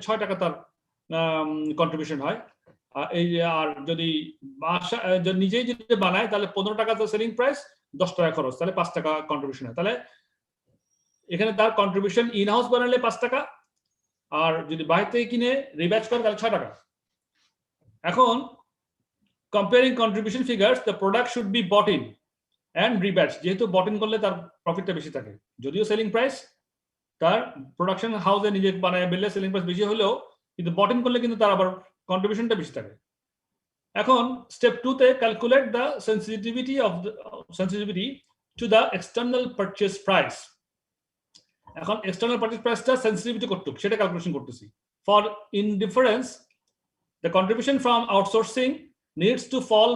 6 টাকা তার কন্ট্রিবিউশন হয়। এই আর যদি নিজেই যদি বানায় তাহলে 15 টাকা তো সেলিং প্রাইস, 10 টাকা খরচ, তাহলে 5 টাকা কন্ট্রিবিউশন হয়। তাহলে এখানে তার কন্ট্রিবিউশন ইন হাউস বানালে 5 টাকা, আর যদি বাইরে থেকে কিনে রিব্যাচ করে তাহলে 6 টাকা। এখন comparing contribution figures, the product should be bought in and rebatched, যেহেতু bought in করলে তার প্রফিটটা বেশি থাকে, যদিও সেলিং প্রাইস তার প্রোডাকশন হাউসে নিজে বানায় বেললে সেলিং প্রাইস বেশি হলেও কিন্তু bought in করলে কিন্তু তার আবার কন্ট্রিবিউশনটা বেশি থাকে। এখন স্টেপ 2 তে calculate the sensitivity to the external purchase price। এখন এক্সটার্নাল পারচেজ প্রাইসটা সেনসিটিভিটি কতটুকু সেটা ক্যালকুলেশন করতেছি। For indifference, the contribution from outsourcing needs to fall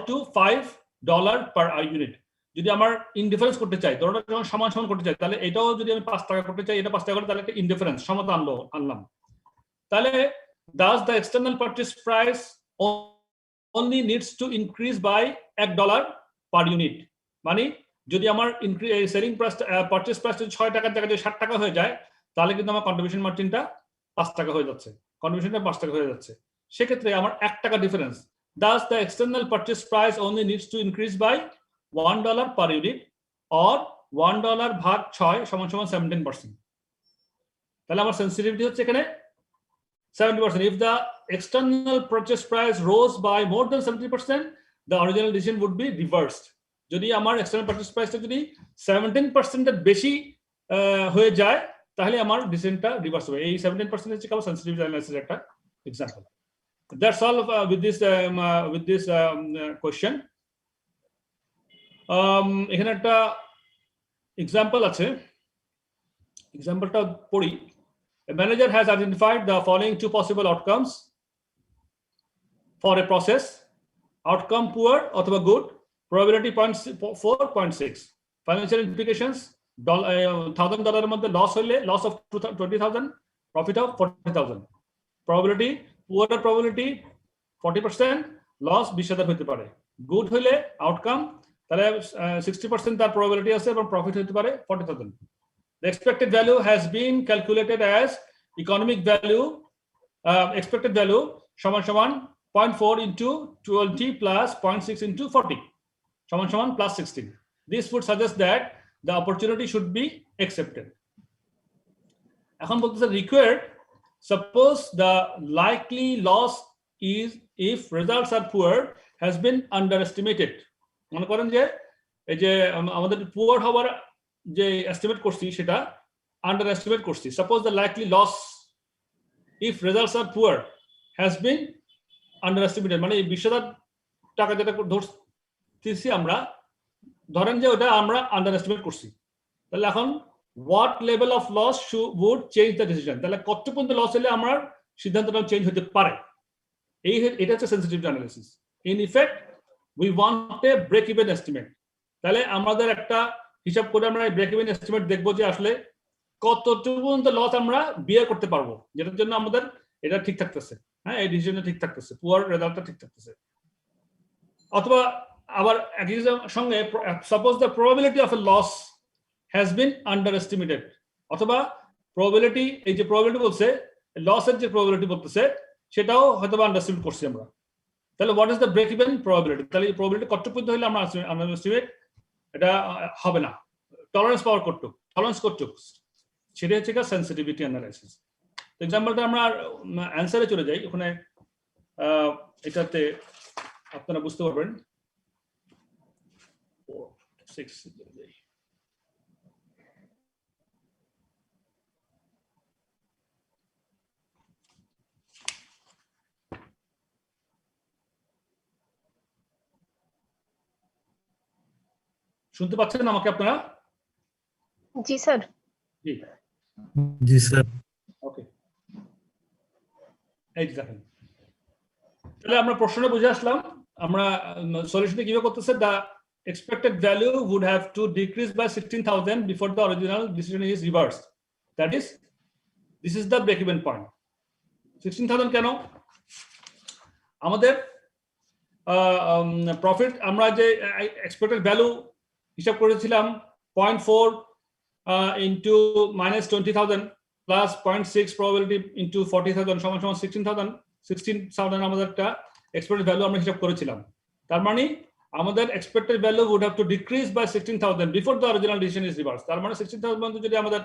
to $5 per unit। যদি আমার ইনডিফারেন্স করতে চাই, ধরুন যখন সমান করতে চাই, তাহলে এটাও যদি আমি 5 টাকা করতে চাই, এটা 5 টাকা করে, তাহলে একটা ইনডিফারেন্স সমতা আনলাম। তাহলে does the external purchase price only needs to increase by $1 per unit, মানে যদি আমার সেলিং প্রাইস পারচেজ প্রাইসটা 6 টাকার জায়গায় 60 টাকা হয়ে যায়, তাহলে কিন্তু আমার কন্ট্রিবিউশন মার্জিনটা 5 টাকা হয়ে যাচ্ছে, কন্ট্রিবিউশনটা 5 টাকা হয়ে যাচ্ছে। সেক্ষেত্রে আমার 1 টাকা difference. Thus the external purchase price only needs to increase by $1 per unit or $1 ভাগ 6 সমান 17%। তাহলে আমার সেনসিটিভিটি হচ্ছে এখানে 70%। If the external purchase price rose by more than 70%, the original decision would be reversed। যদি আমার এক্সটার্নাল পারচেজ প্রাইসটা যদি 17% এর বেশি হয়ে যায়, তাহলে আমার ডিসিশনটা রিভার্স হবে। এই 17% হচ্ছে কেবল সেনসিটিভিটি অ্যানালাইসিস একটা example. That's all with this question. এখানে একটা এক্সাম্পল আছে, এক্সাম্পলটা পড়ি। A manager has identified the following 2 possible outcomes for a process: outcome poor অথবা good, probability 4.6, financial implications $1,000 এর মধ্যে লস হলে loss of 20,000, profit of 40,000, probability poor probability 40%, loss 20,000 হতে পারে। গুড হইলে আউটকাম, তাহলে 60% তার probability আছে এবং প্রফিট হতে পারে 40,000। The expected value has been calculated as economic value, expected value সমান 0.4 into 20 plus 0.6 into 40 সমান plus 16. This would suggest that the opportunity should be accepted. এখন বলতেছে required, suppose the likely loss is if results are poor has been underestimated। মনে করেন যে এই যে আমাদের পুয়ার হওয়ার যে এস্টিমেট করছি সেটা আন্ডার এস্টিমেট করছি। Suppose the likely loss if results are poor has been under estimated, মানে 20,000 টাকা যেটা ধরছি আমরা, ধরেন যে ওটা আমরা আন্ডার এস্টিমেট করছি, তাহলে এখন what level of loss would change the decision, তাহলে কত পর্যন্ত লস হলে আমার সিদ্ধান্তটা চেঞ্জ হতে পারে। এটা হচ্ছে sensitivity analysis. In effect we want a break even estimate. তাহলে আমাদের একটা হিসাব করে আমরা ব্রেক ইভেন এস্টিমেট দেখবো যে আসলে কতটুকু পর্যন্ত লস আমরা বিয়ার করতে পারবো, যেটার জন্য আমাদের এটা ঠিক থাকতেছে, হ্যাঁ এই ডিসিশনটা ঠিক থাকতেছে, পুয়ার রেজাল্টটা ঠিক থাকতেছে। অথবা আবার একই সঙ্গে suppose the probability of a loss has been under estimated, অথবা প্রবাবিলিটি, এই যে প্রবাবিলিটি বলছে লসের যে প্রবাবিলিটি বলতেছে সেটাও হয়তো আন্ডার এস্টিমেট করছি আমরা। তাহলে what is the break even probability, তাহলে এই প্রবাবিলিটি কতটুকু পর্যন্ত হলে আমরা আন্ডার এস্টিমেট এটা হবে না, টলারেন্স পাওয়ার কতটুকু, টলারেন্স কতটুকু, সেটা হচ্ছে সেনসিটিভিটি অ্যানালাইসিস। এক্সাম্পলটা আমরা অ্যান্সারে চলে যাই, ওখানে এটাতে আপনারা বুঝতে পারবেন। শুনতে পাচ্ছেন আমাকে আপনারা? জি স্যার। জি জি স্যার। ওকে, এই দেখেন, তাহলে আমরা প্রশ্নটা বুঝে আসলাম। আমরা সলিউশনে কিভাবে করতেছে, the expected value would have to decrease by 16,000 before the original decision is reversed. That is, this is the break even point. 16,000 কেন? আমাদের প্রফিট আমরা যে এক্সপেক্টেড ভ্যালু হিসাব করেছিলাম 0.4 into minus 20,000 plus 0.6 probability into 40,000 সমান সমান 16,000 আমাদের একটা এক্সপেক্টেড ভ্যালু আমরা হিসাব করেছিলাম। তার মানে আমাদের expected value would have to decrease by 16,000 before the original decision is reversed. তার মানে 16,000 পর্যন্ত যদি আমাদের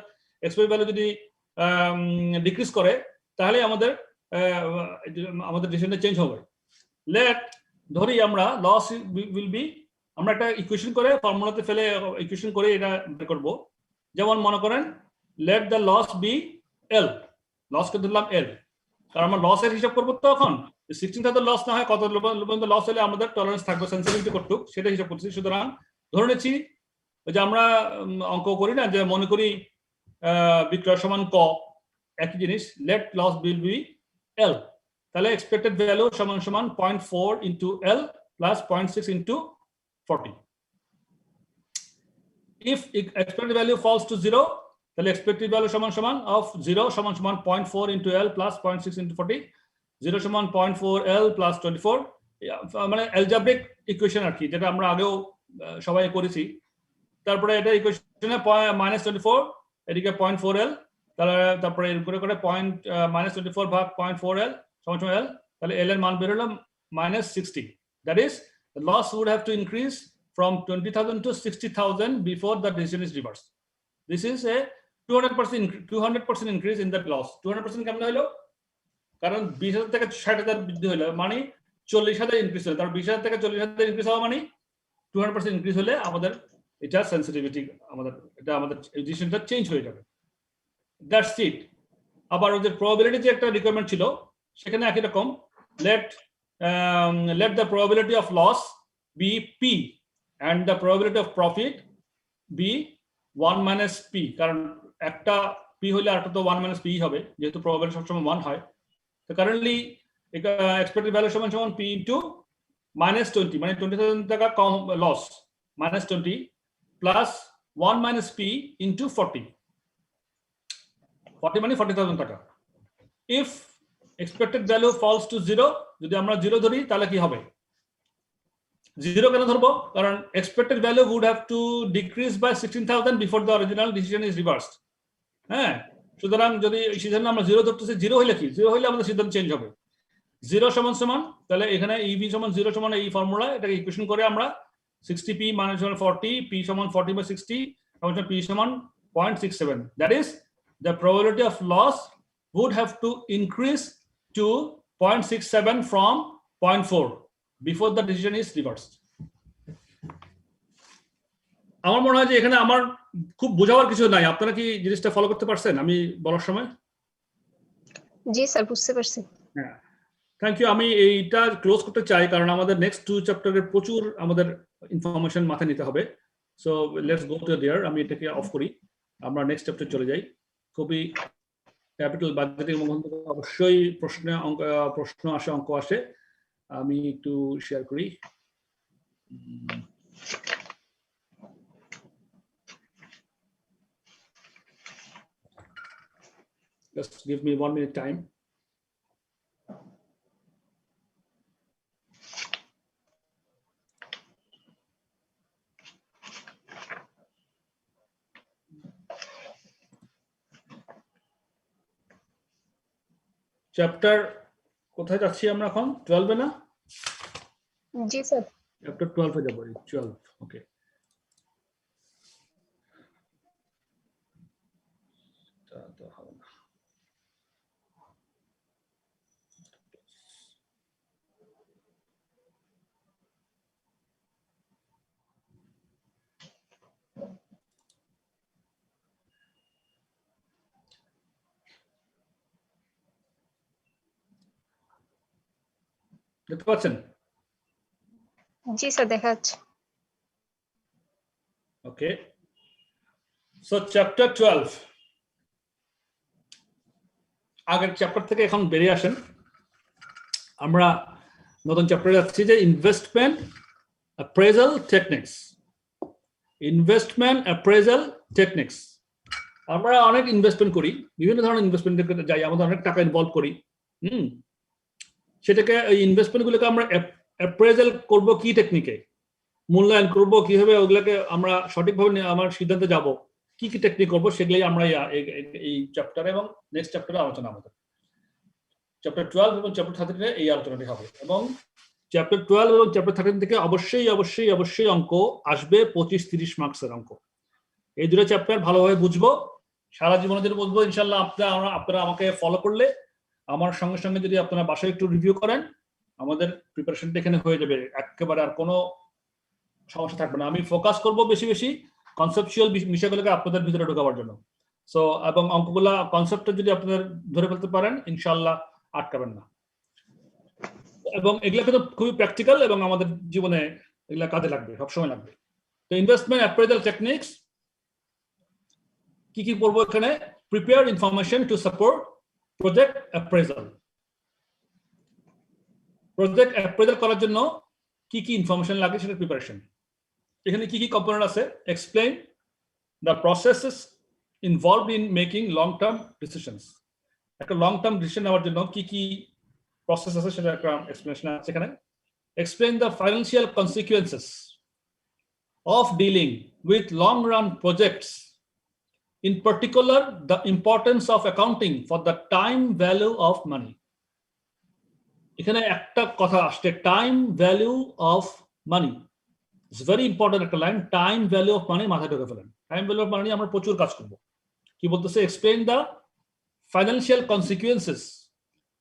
এক্সপেক্টেড ভ্যালু যদি ডিক্রিজ করে তাহলে আমাদের ডিসিশনটা চেঞ্জ হবে। লেট ধরি আমরা লস উইল বি, আমরা একটা ইকুয়েশন করে ফর্মুলাতে ফেলে ইকুয়েশন করে এটা বের করব। যেমন মনে করেন let the loss be L, লসকে ধরলাম এল, কারণ আমরা লসের হিসাব করবো তো এখন 16,000 লস না হয় কত পর্যন্ত লস হলে আমাদের টলারেন্স থাকবে, সেন্সিটিভিটি কতটুক সেটা হিসাব করছি। সুতরাং ধরে নিচ্ছি যে আমরা অঙ্ক করি না যে মনে করি বিক্রয় সমান ক, একই জিনিস, লেট লস বিল বি এল, তাহলে এক্সপেক্টেড ভ্যালু সমান সমান 0.4 into L plus 0.6 into 40. If expected value falls to 0, তাহলে expected value সমান সমান of 0 সমান সমান 0.4 into L plus 0.6 into 40, 0 সমান 0.4 L plus 24, মানে algebraic equation আর কি, যেটা আমরা আগেও সবাই করেছি। তারপরে এটা ইকুয়েশনে -24 এদিকে 0.4 L, তারপরে করে করে -24 ভাগ 0.4 L সমান সমান L, তাহলে L এর মান বের হলো -60. That is, the loss would have to increase from 20,000 to 60,000 before the decision is reversed. This is a 200% increase in that loss. 200% কেমন হলো? কারণ 20,000 থেকে 60,000 বৃদ্ধি হলো মানে 40,000 ইনক্রিজ হলো, তার 20,000 থেকে 40,000 ইনক্রিজ হওয়া মানে 200% ইনক্রিজ হলে আমাদের এটা সেন্সিটিভিটি আমাদের ডিসিশনটা চেঞ্জ হয়ে যাবে। That's it. আবার ওই যে প্রবাবিলিটি যে একটা রিকোয়ারমেন্ট ছিল সেখানে একই রকম, let the probability of loss be P and the probability of profit be 1 minus P, কারণ একটা P হলে আরেকটা তো 1 minus P হবে, যেহেতু probability সবসময় 1 হয়। তো কারেন্টলি expected value সমান সমান P into -20, মানে 20,000 টাকা কম loss, -20 plus 1 minus P into 40 মানে 40,000 টাকা। If expected value falls to 0, যদি আমরা 0 ধরি তাহলে কি হবে? 0 কেন ধরবো? কারণ expected value would have to decrease by 16,000 before the original decision is reversed. হ্যাঁ, সুতরাং যদি সিদ্ধান্ত আমরা 0 ধরতেছি, 0 হইলে কি? 0 হইলে আমাদের সিদ্ধান্ত চেঞ্জ হবে। 0 সমান সমান, তাহলে এখানে EV সমান 0 সমান এই ফর্মুলা, এটাকে ইকুয়েশন করে আমরা 60p minus 40, P সমান 40 by 60, P সমান 0.67. That is, the probability of loss would have to increase to 0.67 from 0.4 before the decision is reversed. আমার মনে হয় যে এখানে আমার খুব বোঝাবার কিছু নাই, আপনারা কি জিনিসটা ফলো করতে পারছেন আমি বলার সময়? জি স্যার, বুঝতে পারছি। হ্যাঁ, থ্যাংক ইউ। আমি এইটা ক্লোজ করতে চাই কারণ আমাদের নেক্সট 2 চ্যাপ্টারের প্রচুর আমাদের ইনফরমেশন মাথায় নিতে হবে। So let's go to their. আমি এটাকে অফ করি, আমরা নেক্সট চ্যাপ্টারে চলে যাই। খুবই ক্যাপিটাল বাজেটের মধ্যে অবশ্যই প্রশ্ন আসে, অঙ্ক আসে। আমি একটু শেয়ার করি। Just give me 1 minute time. Chapter কোথায় যাচ্ছি আমরা এখন? 12 এ না? জি স্যার। চ্যাপ্টার 12 এ যাব। 12, ওকে। তো হবে না। দেখতে পাচ্ছেন? জি স্যার, দেখা যাচ্ছে। ওকে, সো চ্যাপ্টার 12, আগের চ্যাপ্টার থেকে এখন বেরিয়ে আসেন, আমরা নতুন চ্যাপ্টারে যাচ্ছি যে investment appraisal techniques. Investment appraisal techniques. আমরা অনেক ইনভেস্টমেন্ট করি, বিভিন্ন ধরনের ইনভেস্টমেন্টে যাই, আমাদের অনেক টাকা ইনভলভ করি। সেটাকে এই ইনভেস্টমেন্টগুলোকে আমরা অ্যাপ্রেজাল করব কি টেকনিকে, মূল্যায়ন করব কিভাবে, ওগুলোকে আমরা সঠিকভাবে আমার সিদ্ধান্তে যাব, কি কি টেকনিক করবো সেগুলোই আমরা এই চ্যাপ্টারে এবং নেক্সট চ্যাপ্টারে আলোচনা আমাদের চ্যাপ্টার 12 এবং চ্যাপ্টার 13 এই আলোচনাটি হবে এবং চ্যাপ্টার 12 এবং চ্যাপ্টার 13 থেকে অবশ্যই অঙ্ক আসবে 25-30 মার্কসের অঙ্ক। এই দুটো চ্যাপ্টার ভালোভাবে বুঝবো, সারা জীবনের জন্য বুঝবো ইনশাল্লাহ। আপনারা আমাকে ফলো করলে, আমার সঙ্গে সঙ্গে যদি আপনারা বাসায় একটু রিভিউ করেন, আমাদের প্রিপারেশনটা এখানে হয়ে যাবে, একেবারে আর কোনো সমস্যা থাকবে না। আমি ফোকাস করব বেশি বেশি কনসেপচুয়াল বিষয়গুলোকে আপনাদের ভিতরে ঢোকাবার জন্য। সো এবং অঙ্কগুলা কনসেপ্টটা যদি আপনাদের ধরে ফেলতে পারেন ইনশাল্লাহ আটকাবেন না। এবং এগুলো কিন্তু খুবই প্র্যাকটিক্যাল এবং আমাদের জীবনে এগুলা কাজে লাগবে, সবসময় লাগবে। তো ইনভেস্টমেন্ট অ্যাপ্রেজাল টেকনিক্স কি কি পড়বো এখানে? Prepare information to support project appraisal. Project appraisal করার জন্য কি কি ইনফরমেশন লাগে সেটা প্রিপারেশন। এখানে কি কি কম্পোনেন্ট আছে? Explain the processes involved in making long term decisions. একটা লং টার্ম ডিসিশন নেওয়ার জন্য কি কি প্রসেস আছে সেটা একটা এক্সপ্লেনেশন আছে এখানে। Explain the financial consequences of dealing with long run projects, in particular the importance of accounting for the time value of money. এখানে একটা কথা আসছে, time value of money. It's very important একটা line, time value of money মাথায় ঢুকে ফেলেন। Time value of মানি আমরা প্রচুর কাজ করব। কি বলতেছে? Explain the financial consequences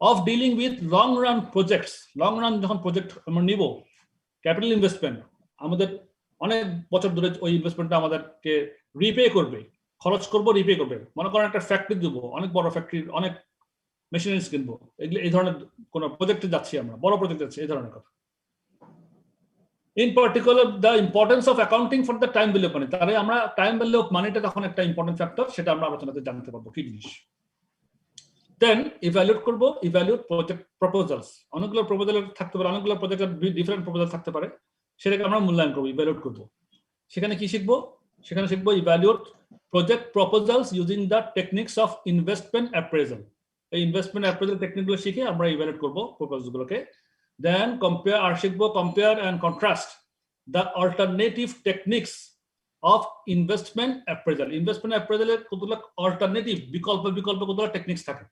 of dealing with long run projects. Long run যখন প্রজেক্ট আমরা নিব, ক্যাপিটাল ইনভেস্টমেন্ট, আমাদের অনেক বছর ধরে ওই ইনভেস্টমেন্টটা আমাদেরকে রিপে করবে, খরচ করবো, রিপে করবে। মনে করেন একটা ফ্যাক্টরি দেবো, অনেক বড় ফ্যাক্টরি, অনেক মেশিনারিজ কিনবো, এগুলো এই ধরনের কোন প্রজেক্টে যাচ্ছি আমরা, বড় প্রজেক্টে যাচ্ছি, এই ধরনের কথা। In particular the importance of accounting for the time value of মানি। তাহলে আমরা টাইম ভ্যালু অফ মানিটা তখন একটা ইম্পর্টেন্ট ফ্যাক্টর, সেটা আমরা আলোচনাতে জানতে পারবো কি জিনিস। দেন ইভ্যালুয়েট করবো, ইভ্যালুয়েট প্রজেক্ট প্রপোজালস। অনেকগুলো প্রপোজাল থাকতে পারে, অনেকগুলো প্রজেক্টের ডিফারেন্ট প্রপোজাল থাকতে পারে, সেটাকে আমরা মূল্যায়ন করবো, ইভ্যালুয়েট করবো। সেখানে কি শিখবো? সেখানে শিখবো evaluate project proposals using the techniques of investment appraisal. এই ইনভেস্টমেন্ট অ্যাপ্রেজাল টেকনিকগুলো শিখে আমরা ইভ্যালুয়েট করব প্রপোজালগুলোকে। দেন কম্পেয়ার, আর শিখবো compare and contrast the alternative techniques of investment appraisal. Investment অ্যাপ্রেজালের কতগুলো অল্টারনেটিভ, বিকল্প কতগুলো টেকনিক্স থাকে।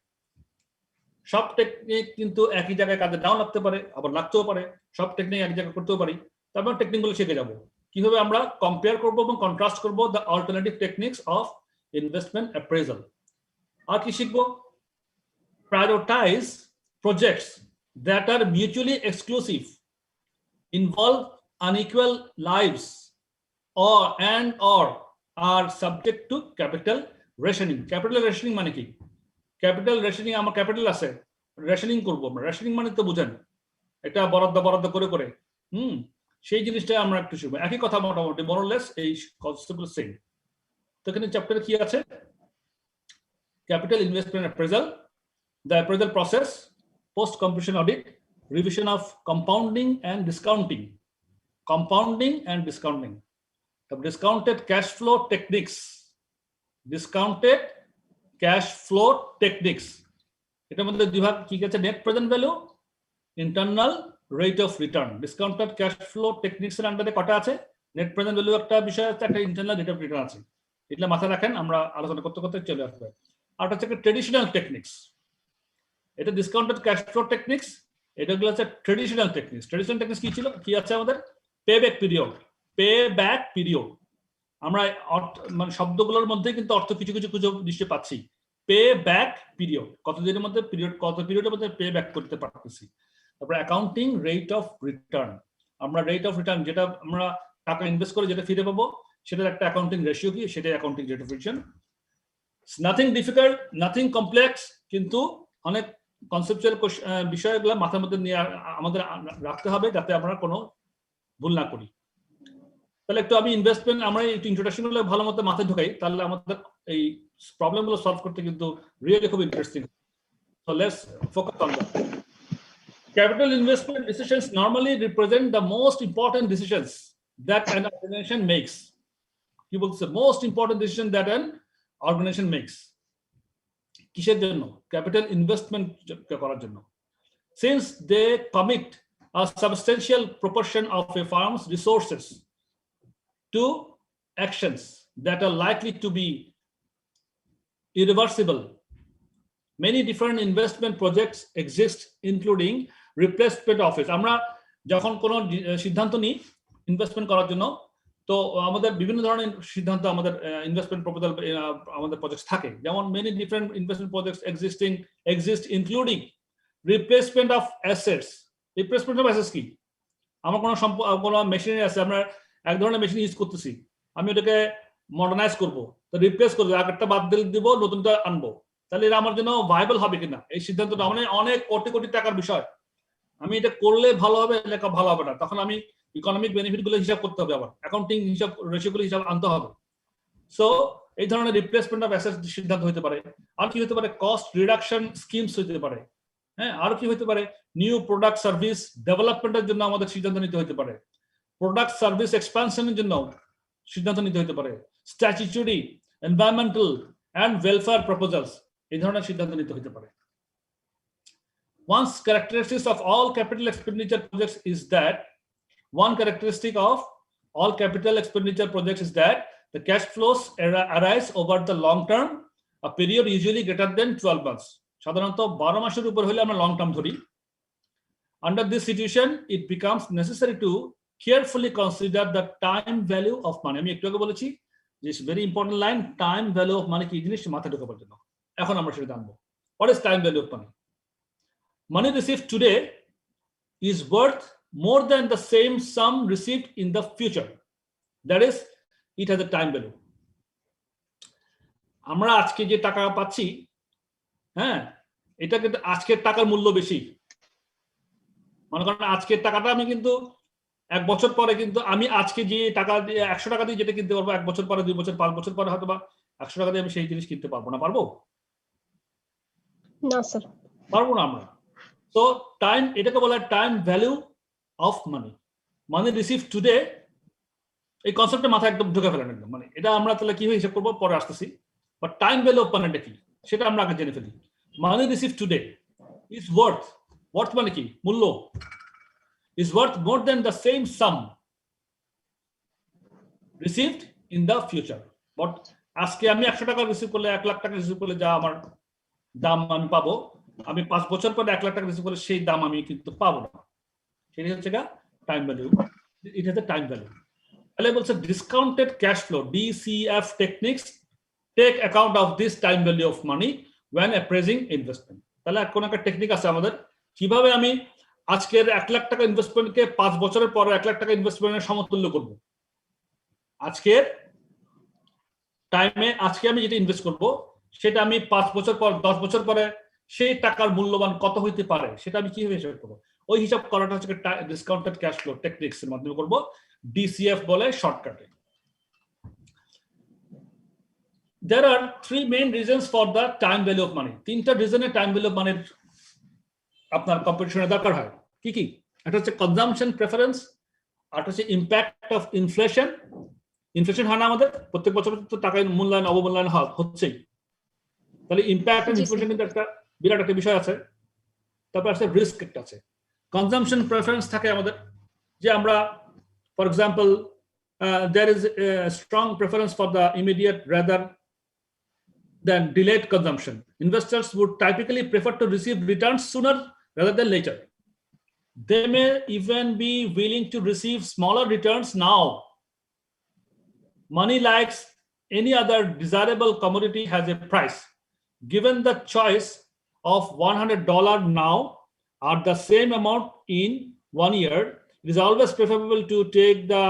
সব টেকনিক কিন্তু একই জায়গায় কাজে নাও লাগতে পারে, আবার লাগতেও পারে। সব টেকনিক এক জায়গায় করতেও পারি। তারপর টেকনিকগুলো শিখে যাবো কিভাবে আমরা কম্পেয়ার করব এবং কন্ট্রাস্ট করব the alternative techniques of investment appraisal. আর কি শিখব? Prioritize projects that are mutually exclusive, involve unequal lives or are subject to capital rationing. Capital rationing মানে কি? ক্যাপিটাল রেশনিং, আমার ক্যাপিটাল আছে, রেশনিং করবো আমরা। রেশনিং মানে তো বুঝেন, এটা বরাদ্দ করে সেই জিনিসটা আমরা একটু শিখবো। একই কথা মোটামুটি মোরলেস, এই কনসেপ্টগুলো সেম। তো এখানে চ্যাপ্টারে কি আছে? Capital investment appraisal, the appraisal process, post completion audit, revision of compounding and discounting, discounted cash flow techniques, এটার মধ্যে দুই ভাগ কি আছে? Net present value, internal rate of return. Discounted cash flow techniques এর আন্ডারে কটা আছে? নেট প্রেজেন্ট ভ্যালু একটা বিষয় আছে, একটা ইন্টারনাল রেট অফ রিটার্ন আছে। এটা মাথায় রাখেন, আমরা আলোচনা করতে করতে চলে আসবে। আর একটা হচ্ছে ট্রেডিশনাল টেকনিক্স। এটা ডিসকাউন্টেড ক্যাশ ফ্লো টেকনিক্স, এটাগুলো হচ্ছে ট্রেডিশনাল টেকনিক্স। ট্রেডিশনাল টেকনিক্স কি ছিল? কি আছে আমাদের? Pay back period. আমরা মানে শব্দগুলোর মধ্যে কিন্তু অর্থ কিছু নিশ্চয় পাচ্ছি। পে ব্যাক পিরিয়ড, কতদিনের মধ্যে কত পিরিয়ডের মধ্যে পে ব্যাক করতে পারতেছি। তারপরে অ্যাকাউন্টিং রেট অফ রিটার্ন। আমরা রেট অফ রিটার্ন, যেটা আমরা টাকা ইনভেস্ট করে যেটা ফিরে পাবো, সেটার একটা অ্যাকাউন্টিং রেশিও কি, সেটা accounting rate of return. Nothing difficult, nothing complex, কিন্তু অনেক কনসেপচুয়াল বিষয়গুলো মাথার মধ্যে নিয়ে আমাদের রাখতে হবে যাতে আমরা কোনো ভুল না করি। তাহলে একটু আমি ইনভেস্টমেন্ট, আমরা একটু ইন্ট্রোডাকশন গুলো ভালো মতো মাথায় ঢোকাই, তাহলে আমাদের এই প্রবলেমগুলো সলভ করতে কিন্তু রিয়েলি খুব interesting. So let's focus on that. Capital investment decisions normally represent the most important decisions that an organization makes. He will say most important decision that an organization makes. কিসের জন্য? Capital investment করার জন্য। Since they commit a substantial proportion of a firm's resources to actions that are likely to be irreversible. Many different investment projects exist, including replacement office. আমরা যখন কোনো সিদ্ধান্ত নিই investment করার জন্য, তো আমাদের বিভিন্ন ধরনের সিদ্ধান্ত আমাদের ইনভেস্টমেন্ট প্রপোজাল আমাদের প্রজেক্ট থাকে, যেমন many different investment projects exist including replacement of assets. Replacement of assets কি? আমার কোনো মেশিনারি আছে, আমরা এক ধরনের মেশিন ইউজ করতেছি, আমি ওটাকে মডার্নাইজ করব, তো রিপ্লেস করবো, একটা বাদ দিয়ে দিব, নতুনটা আনবো, তাহলে এটা আমার জন্য ভাইবল হবে কিনা? এই সিদ্ধান্তটা মানে অনেক কোটি কোটি টাকার বিষয়। আমি এটা করলে ভালো হবে, লেখা ভালো হবে না, তখন আমি ইকোনমিক বেনিফিট গুলো হিসাব করতে হবে, আবার অ্যাকাউন্টিং হিসাব রেশিওগুলো হিসাব আনতে হবে। সো এই ধরনের রিপ্লেসমেন্ট অফ অ্যাসেট সিদ্ধান্ত হতে পারে। আর কি হতে পারে? কস্ট রিডাকশন স্কিমস হতে পারে। হ্যাঁ, আর কি হতে পারে? নিউ প্রোডাক্ট সার্ভিস ডেভেলপমেন্টের জন্য আমাদের সিদ্ধান্ত নিতে হতে পারে। প্রোডাক্ট সার্ভিস এক্সপানশনের জন্য সিদ্ধান্ত নিতে হতে পারে। Statutory, environmental and welfare proposals, এই ধরনের সিদ্ধান্ত নিতে হতে পারে। One characteristic of all capital expenditure projects is that the cash flows arise over the long term, a period usually greater than 12 months. সাধারণত 12 মাসের উপর হলে আমরা লং টার্ম ধরি। Under this situation, it becomes necessary to carefully consider the time value of money. আমি একটু আগে বলেছি যে very important line, time value of money কি জিনিস মাথায় ঢোকাবার জন্য। এখন আমরা সেটা জানবো। What is time value of money? Money received today is worth more than the same sum received in the future. That is, it has a time value. আমরা আজকে যে টাকা পাচ্ছি, হ্যাঁ, এটা কিন্তু আজকের টাকার মূল্য বেশি। মনে করেন আজকের টাকাটা আমি কিন্তু 1 বছর পরে কিন্তু আমি আজকে যে টাকা দিয়ে 100 টাকা দিয়ে যেটা কিনতে পারবো, 1 বছর পরে, 2 বছর, 5 বছর পরে হয়তো বা 100 টাকা দিয়ে আমি সেই জিনিস কিনতে পারবো না। পারবো না স্যার, পারবো না আমরা। So time, এটাকে বলা হয় time value of money. Money receive today, এই কনসেপ্টটা মাথায় একদম ঢুকে ফেলেন একদম। মানে এটা আমরা তাহলে কিভাবে হিসাব করবো পরে আসতেছি, বাট টাইম ভ্যালু অফ মানিটা কি সেটা আমরা আগে জেনে ফেলি। Money receive today is worth মানে কি? মূল্য। Is worth more than the same sum received in the future. But আজকে আমি 100 টাকা রিসিভ করলে, 1 লাখ টাকা রিসিভ করলে যা আমার দাম আমি পাবো, আমি 5 বছর পরে 1 লাখ টাকা রিসিভ করলে সেই দাম আমি কিন্তু পাবো না। সেটা হচ্ছে time value. It has a time value. তাহলে বলছে discounted cash flow, DCF techniques take account of this time value of money when appraising investment. তাহলে কোন একটা টেকনিক আছে আমাদের, কিভাবে আমি আজকের 1 লাখ টাকা ইনভেস্টমেন্টকে 5 বছরের পরে 1 লাখ টাকা ইনভেস্টমেন্টের সমতুল্য করব। আজকের টাইমে আজকে আমি যেটা ইনভেস্ট করব সেটা আমি 5 বছর পর, 10 বছর পরে সেই টাকার মূল্যবান কত হইতে পারে সেটা আমি কিভাবে হিসাব করব? ওই হিসাব করাটা হচ্ছে ডিসকাউন্টেড ক্যাশ ফ্লো টেকনিক্স এর মাধ্যমে করব, DCF বলে শর্টকাটে। There are 3 main reasons for the time value of money. 3টা রিজনে টাইম ভ্যালু অফ মানির আপনার কম্পিটিশনের দরকার হয়। কি কি? একটা হচ্ছে কনজাম্পশন প্রেফারেন্স, আর হচ্ছে ইম্প্যাক্ট অফ ইনফ্লেশন। ইনফ্লেশন হয় না আমাদের প্রত্যেক বছর, তো টাকার মূল্যায়ন অবমূল্যায়ন হচ্ছেই। তাহলে ইম্প্যাক্ট অফ ইনফ্লেশন কিন্তু একটা বিরাট একটা বিষয় আছে। তারপর আছে রিস্ক একটা আছে। কনজাম্পশন প্রেফারেন্স থাকে আমাদের, যে আমরা for example there is a strong preference for the immediate rather than delayed consumption. Investors would typically prefer to receive returns sooner rather than later. They may even be willing to receive smaller returns now. Money, like any other desirable commodity, has a price. Given the choice of $100 now or the same amount in 1 year, it is always preferable to take the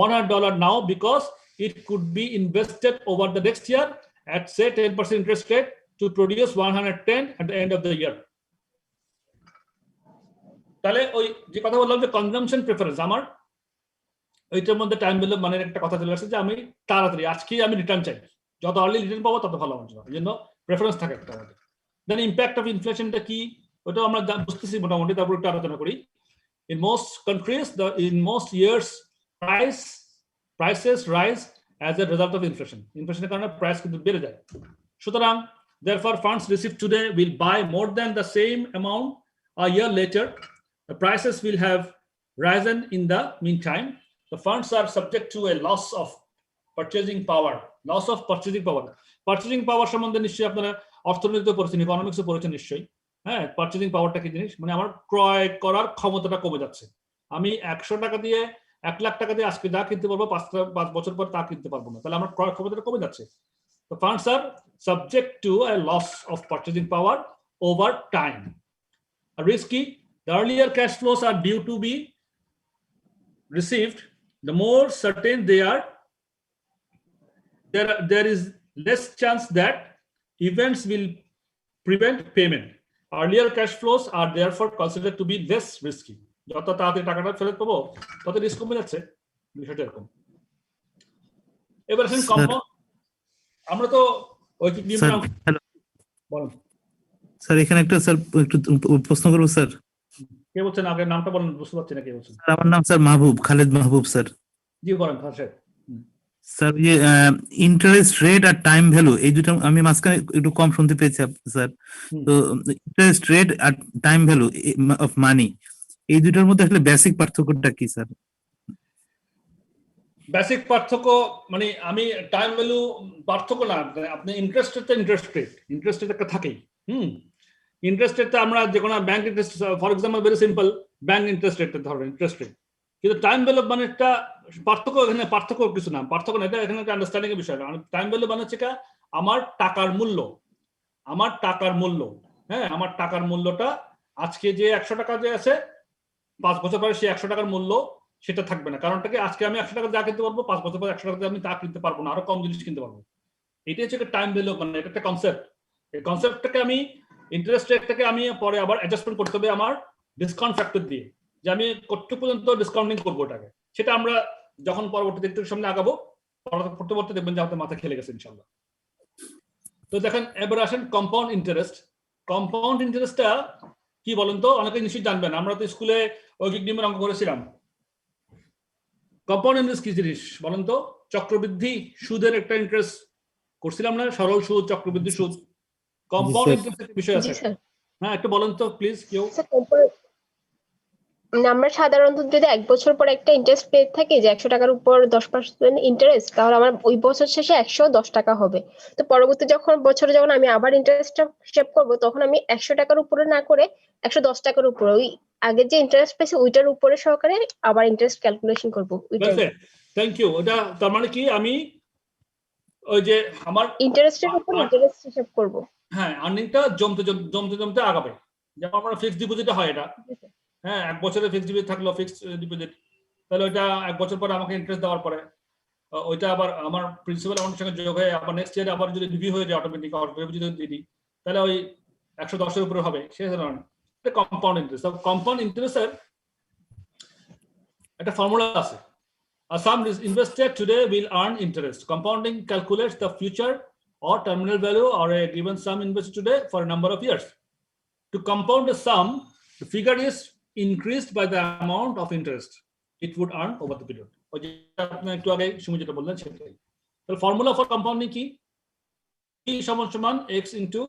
$100 now because it could be invested over the next year at say 10% interest rate to produce 110 at the end of the year. তাহলে ওই যে কথা বললাম যে consumption preference, আমার ওইটার মধ্যে time value মানে একটা কথা চলে আসছে যে আমি তাড়াতাড়ি আজকেই আমি রিটার্ন চাই, যত আর্লি রিটার্ন পাবো তত ভালো আমার জন্য, এই জন্য প্রেফারেন্স থাকে একটা আমাদের। দেন ইম্প্যাক্ট অফ ইনফ্লেশনটা কি ওটাও আমরা বুঝতেছি মোটামুটি, তারপর একটু আলোচনা করি। In most countries, in most years, prices rise as a result of inflation. Inflation কারণে প্রাইস কিন্তু বেড়ে যায়। সুতরাং therefore funds received today will buy more than the same amount a year later. The prices will have risen in the meantime. The funds are subject to a loss of purchasing power loss of purchasing power. Purchasing power সম্বন্ধে নিশ্চয়ই আপনারা অর্থনীতিতে পড়েছেন, ইকোনমিক্সে পড়েছেন নিশ্চয়ই। হ্যাঁ, purchasing পাওয়ারটা কি জিনিস, মানে আমার ক্রয় করার ক্ষমতাটা কমে যাচ্ছে। আমি 100 টাকা দিয়ে 1 লাখ টাকা দিয়ে আজকে যা কিনতে পারবো 5 বছর পর তা কিনতে পারবো না, তাহলে আমার ক্রয় ক্ষমতাটা কমে যাচ্ছে। The funds are subject to a loss of purchasing power over time. Risky, the earlier cash flows are due to be received, the more certain they are, there is less chance that events will prevent payment. Earlier cash flows are therefore considered to be less risky. যত তাড়াতাড়ি টাকাটা ফেরত পাবো তত risk কমে যাচ্ছে, বিষয়টা এরকম। এবার আসেন কম্পাউন্ড। আমরা তো ঐকিক নিয়ম বলেন স্যার, এখানে একটা স্যার একটু প্রশ্ন করবো স্যার। কে বলছেন? আগে নামটা বলেন, বুঝতে পারছি না কে বলছেন। আমার নাম স্যার মাহবুব, খালেদ মাহবুব স্যার। জি বলেন স্যার। স্যার, ইয়ে ইন্টারেস্ট রেট আর টাইম ভ্যালু, এই দুটো আমি মাঝখানে একটু কম শুনতে পেয়েছি স্যার। তো ইন্টারেস্ট রেট আর টাইম ভ্যালু অফ মানি, এই দুটোর মধ্যে আসলে বেসিক পার্থক্যটা কি স্যার? বেসিক পার্থক্য মানে আমি টাইম ভ্যালু পার্থক্য না, আপনি ইন্টারেস্ট রেট, ইন্টারেস্ট রেট একটা থাকেই। ইন্টারেস্ট রেটটা আমরা যে কোনো bank interest, for example very simple, bank interest rate ধরেন ইন্টারেস্ট রেট। কিন্তু টাইম ভ্যালু মানে একটা পার্থক্য, এখানে পার্থক্য কিছু না, পার্থক্য না, এটা এখানে একটা আন্ডারস্ট্যান্ডিং এর বিষয়। টাইম ভ্যালু মানে হচ্ছে আমার টাকার মূল্য, আমার টাকার মূল্য। হ্যাঁ, আমার টাকার মূল্যটা আজকে যে 100 টাকা যে আছে, 5 বছর পরে সেই 100 টাকার মূল্য সেটা থাকবে না। কারণটা কি, আজকে আমি 100 টাকা যা কিনতে পারবো, 5 বছর পর 100 টাকা আমি তা কিনতে পারবো না, আরো কম জিনিস কিনতে পারবো। এটাই হচ্ছে টাইম ভ্যালু, মানে এটা একটা কনসেপ্ট। এই কনসেপ্টটাকে আমি, ইন্টারেস্ট রেটটাকে আমি পরে আবার অ্যাডজাস্টমেন্ট করতে হবে আমার ডিসকাউন্ট ফ্যাক্টর দিয়ে, যে আমি কতটুকু পর্যন্ত ডিসকাউন্টিং করবো ওটাকে। সেটা আমরা যখন পরবর্তীতে একটু সামনে আগাবো, পড়তে পড়তে দেখবেন যে আমাদের মাথা খেলে গেছে ইনশাল্লাহ। তো দেখেন, এবার আসেন কম্পাউন্ড ইন্টারেস্ট। কম্পাউন্ড ইন্টারেস্টটা কি বলেন তো? অনেকে নিশ্চয়ই জানবেন, আমরা তো স্কুলে ঐকিক নিয়মের অঙ্ক করেছিলাম। কম্পাউন্ড ইন্টারেস্ট কি জিনিস বলেন তো? চক্রবৃদ্ধি সুদের একটা ইন্টারেস্ট করছিলাম না, সরল সুদ, চক্রবৃদ্ধি সুদ। কম্পাউন্ড ইন্টারেস্টের বিষয় আছে। হ্যাঁ, একটু বলেন তো প্লিজ কেউ। আমরা সাধারণত যদি 1 বছর পর একটা ইন্টারেস্ট পেয়ে থাকি যে 100 টাকার উপর 10% ইন্টারেস্ট, তাহলে আমার ওই বছর শেষে 110 টাকা হবে। তো পরবর্তী বছরে যখন আমি আবার ইন্টারেস্টটা হিসাব করব, তখন আমি 100 টাকার উপরে না করে 110 টাকার উপরে, ওই আগে যে ইন্টারেস্ট পেয়েছি ওইটার উপরে সহকারে আবার ইন্টারেস্ট ক্যালকুলেশন করব। Thank you. এটা তার মানে কি, আমি ওই যে আমার ইন্টারেস্টের উপর ইন্টারেস্ট হিসাব করব। হ্যাঁ, আর্নিংটা জমতে আগাবে। যেমন আমরা ফিক্সড ডিপোজিটে হয় এটা। হ্যাঁ, 1 বছরের ফিক্সড ডিপোজিট থাকলো, ফিক্সড ডিপোজিট, তাহলে ওইটা 1 বছর পরে আমাকে ইন্টারেস্ট দেওয়ার পরে ওইটা আবার আমার প্রিন্সিপাল অ্যামাউন্টের সঙ্গে যোগ হয়ে আবার নেক্সট ইয়ারে আবার যদি রিভিউ হয়ে যায় অটোমেটিক, যদি দিই, তাহলে ওই 110 এর উপরে হবে। সেই ধরনের কম্পাউন্ড ইন্টারেস্ট। কম্পাউন্ড ইন্টারেস্টের একটা ফর্মুলা আছে। A sum is invested today will earn interest. Compounding calculates the future or terminal value or a given sum invested today for a number of years. To compound a sum, the figure is increased by the amount of interest it would earn over the period. একটু আগে সুমি যেটা বললেন সেটাই। তাহলে formula for compounding কি? E সমান x into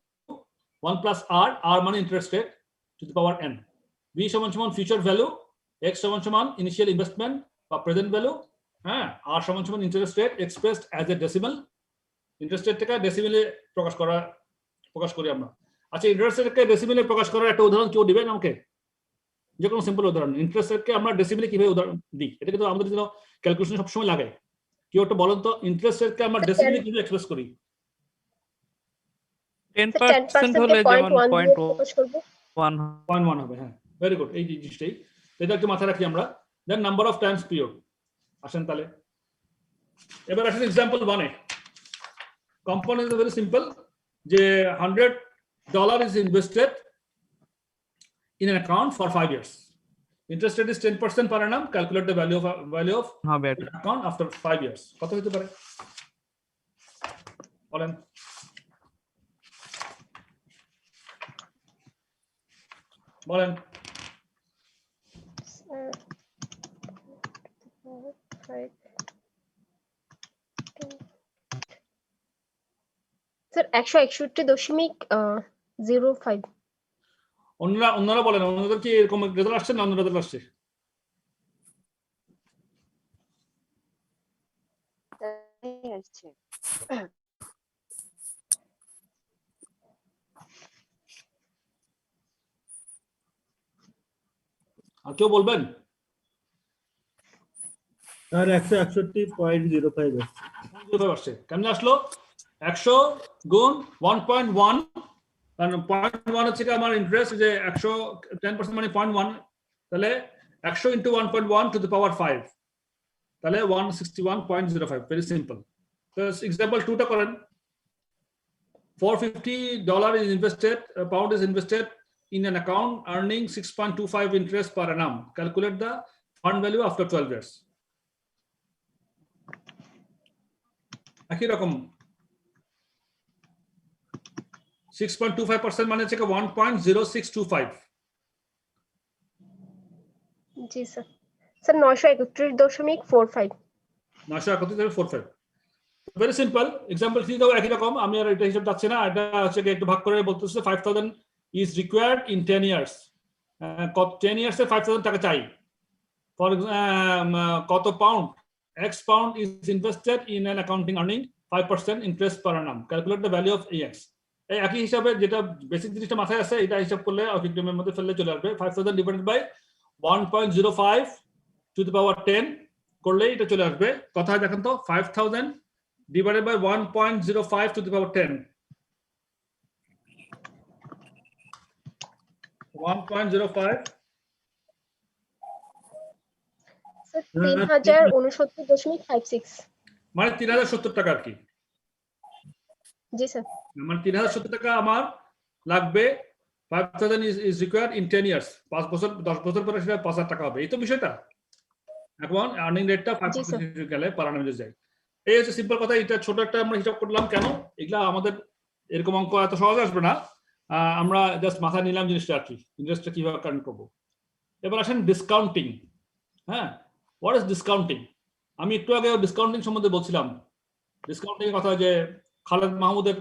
1 plus r মানে interest rate to the power n. B সমান ফিউচার ভ্যালু, x সমান ইনিশিয়াল ইনভেস্টমেন্ট বা প্রেজেন্ট ভ্যালু। হ্যাঁ, আর সমান interest rate expressed as a decimal. Interest রেটটাকে ডেসিমেলে প্রকাশ করি আমরা। আচ্ছা, ইন্টারেস্ট রেটকে ডেসিমেলে প্রকাশ করার একটা উদাহরণ কেউ দিবেন আমাকে? যে কোনো সিম্পল উদাহরণ, ইন্টারেস্ট রেটকে আমরা ডেসিমেলে কিভাবে উদাহরণ দিই, এটা কিন্তু আমাদের জন্য ক্যালকুলেশন সবসময় লাগে। কেউ একটা বলেন তো, ইন্টারেস্ট রেটকে আমরা ডেসিমেলে কিভাবে এক্সপ্রেস করি? 10% হলে যেমন 0.1 হবে। হ্যাঁ, ভেরি গুড। এই জিনিসটাই এটা একটু মাথায় রাখি আমরা। দেন নাম্বার অফ টাইমস পিরিয়ড। আসেন তাহলে এবার আসেন example 1 A. Compound is very simple, যে $100 is invested in an account for 5 years. Interest rate is 10% per annum. Calculate the value of the account after 5 years. কত হতে পারে বলেন? বলেন। স্যার 161.05। অন্যরা বলেন, অন্যদের কি এরকম রেজাল্ট আসছে না অন্য রেজাল্ট আসছে? আসছে। আর কেউ বলবেন? স্যার 161.05 আসছে কেমনে আসলো? 100 গুণ 1.1, কারণ 0.1 হচ্ছে কি আমার ইন্টারেস্ট, যে 100 10% মানে 0.1, তাহলে 100 ইন্টু 1.1 টু দ্য পাওয়ার 5, তাহলে 161.05। Very simple. তো এক্সাম্পল 2টা করেন। $450 is invested, pound is invested in an account earning 6.25 interest per annum. Calculate the fund value after 12 years. একই রকম 6.25% মানে হচ্ছে 1.0625। জি sir. Sir 931.45। 931.45। Very simple. Example 3 দাও একই রকম, আমি আর এটা হিসাব যাচ্ছে না, এটা হচ্ছে একটু ভাগ করে বলতেছে 5000 is required in 10 years। 10 years এ 5000 টাকা চাই। ফর কত pound? X pound is invested in an accounting earning 5% interest per annum. Calculate the value of AX. এই একই হিসাবে যেটা বেসিক জিনিসটা মাথায় আছে, এটা হিসাব করলে অফিকডেমের মধ্যে ফেললে চলে আসবে। 5000 divided by 1.05 to the power 10 করলে এটা চলে আসবে। কথা দেখেন তো, 5000 divided by 1.05 to the power 10. 1.05 sir 3069.56। মানে 3070 টাকা আর কি। জি স্যার। মানে 3070 টাকা আমার লাগবে। 5000 is required in 10 years। 5 বছর 10 বছর পরে সেটা 5000 টাকা হবে। এই তো বিষয়টা। এখন আর্নিং রেটটা 5% গেলে পার annum যায়। এই হচ্ছে সিম্পল কথা। এটা ছোট একটা আমরা হিসাব করলাম। কেন এগুলা আমাদের এরকম অঙ্ক এত সহজ আসবে না, আমরা জাস্ট মাথা নিলাম জিনিসটা আর কি, ইন্টারেস্টটা কিভাবে কারেন্ট করবো। এবার আসেন ডিসকাউন্টিং। হ্যাঁ, হোয়াট ইজ ডিসকাউন্টিং? আমি একটু আগে ডিসকাউন্টিং সম্বন্ধে বলছিলাম। ডিসকাউন্টিং এর কথা, যে খালেদ মাহমুদের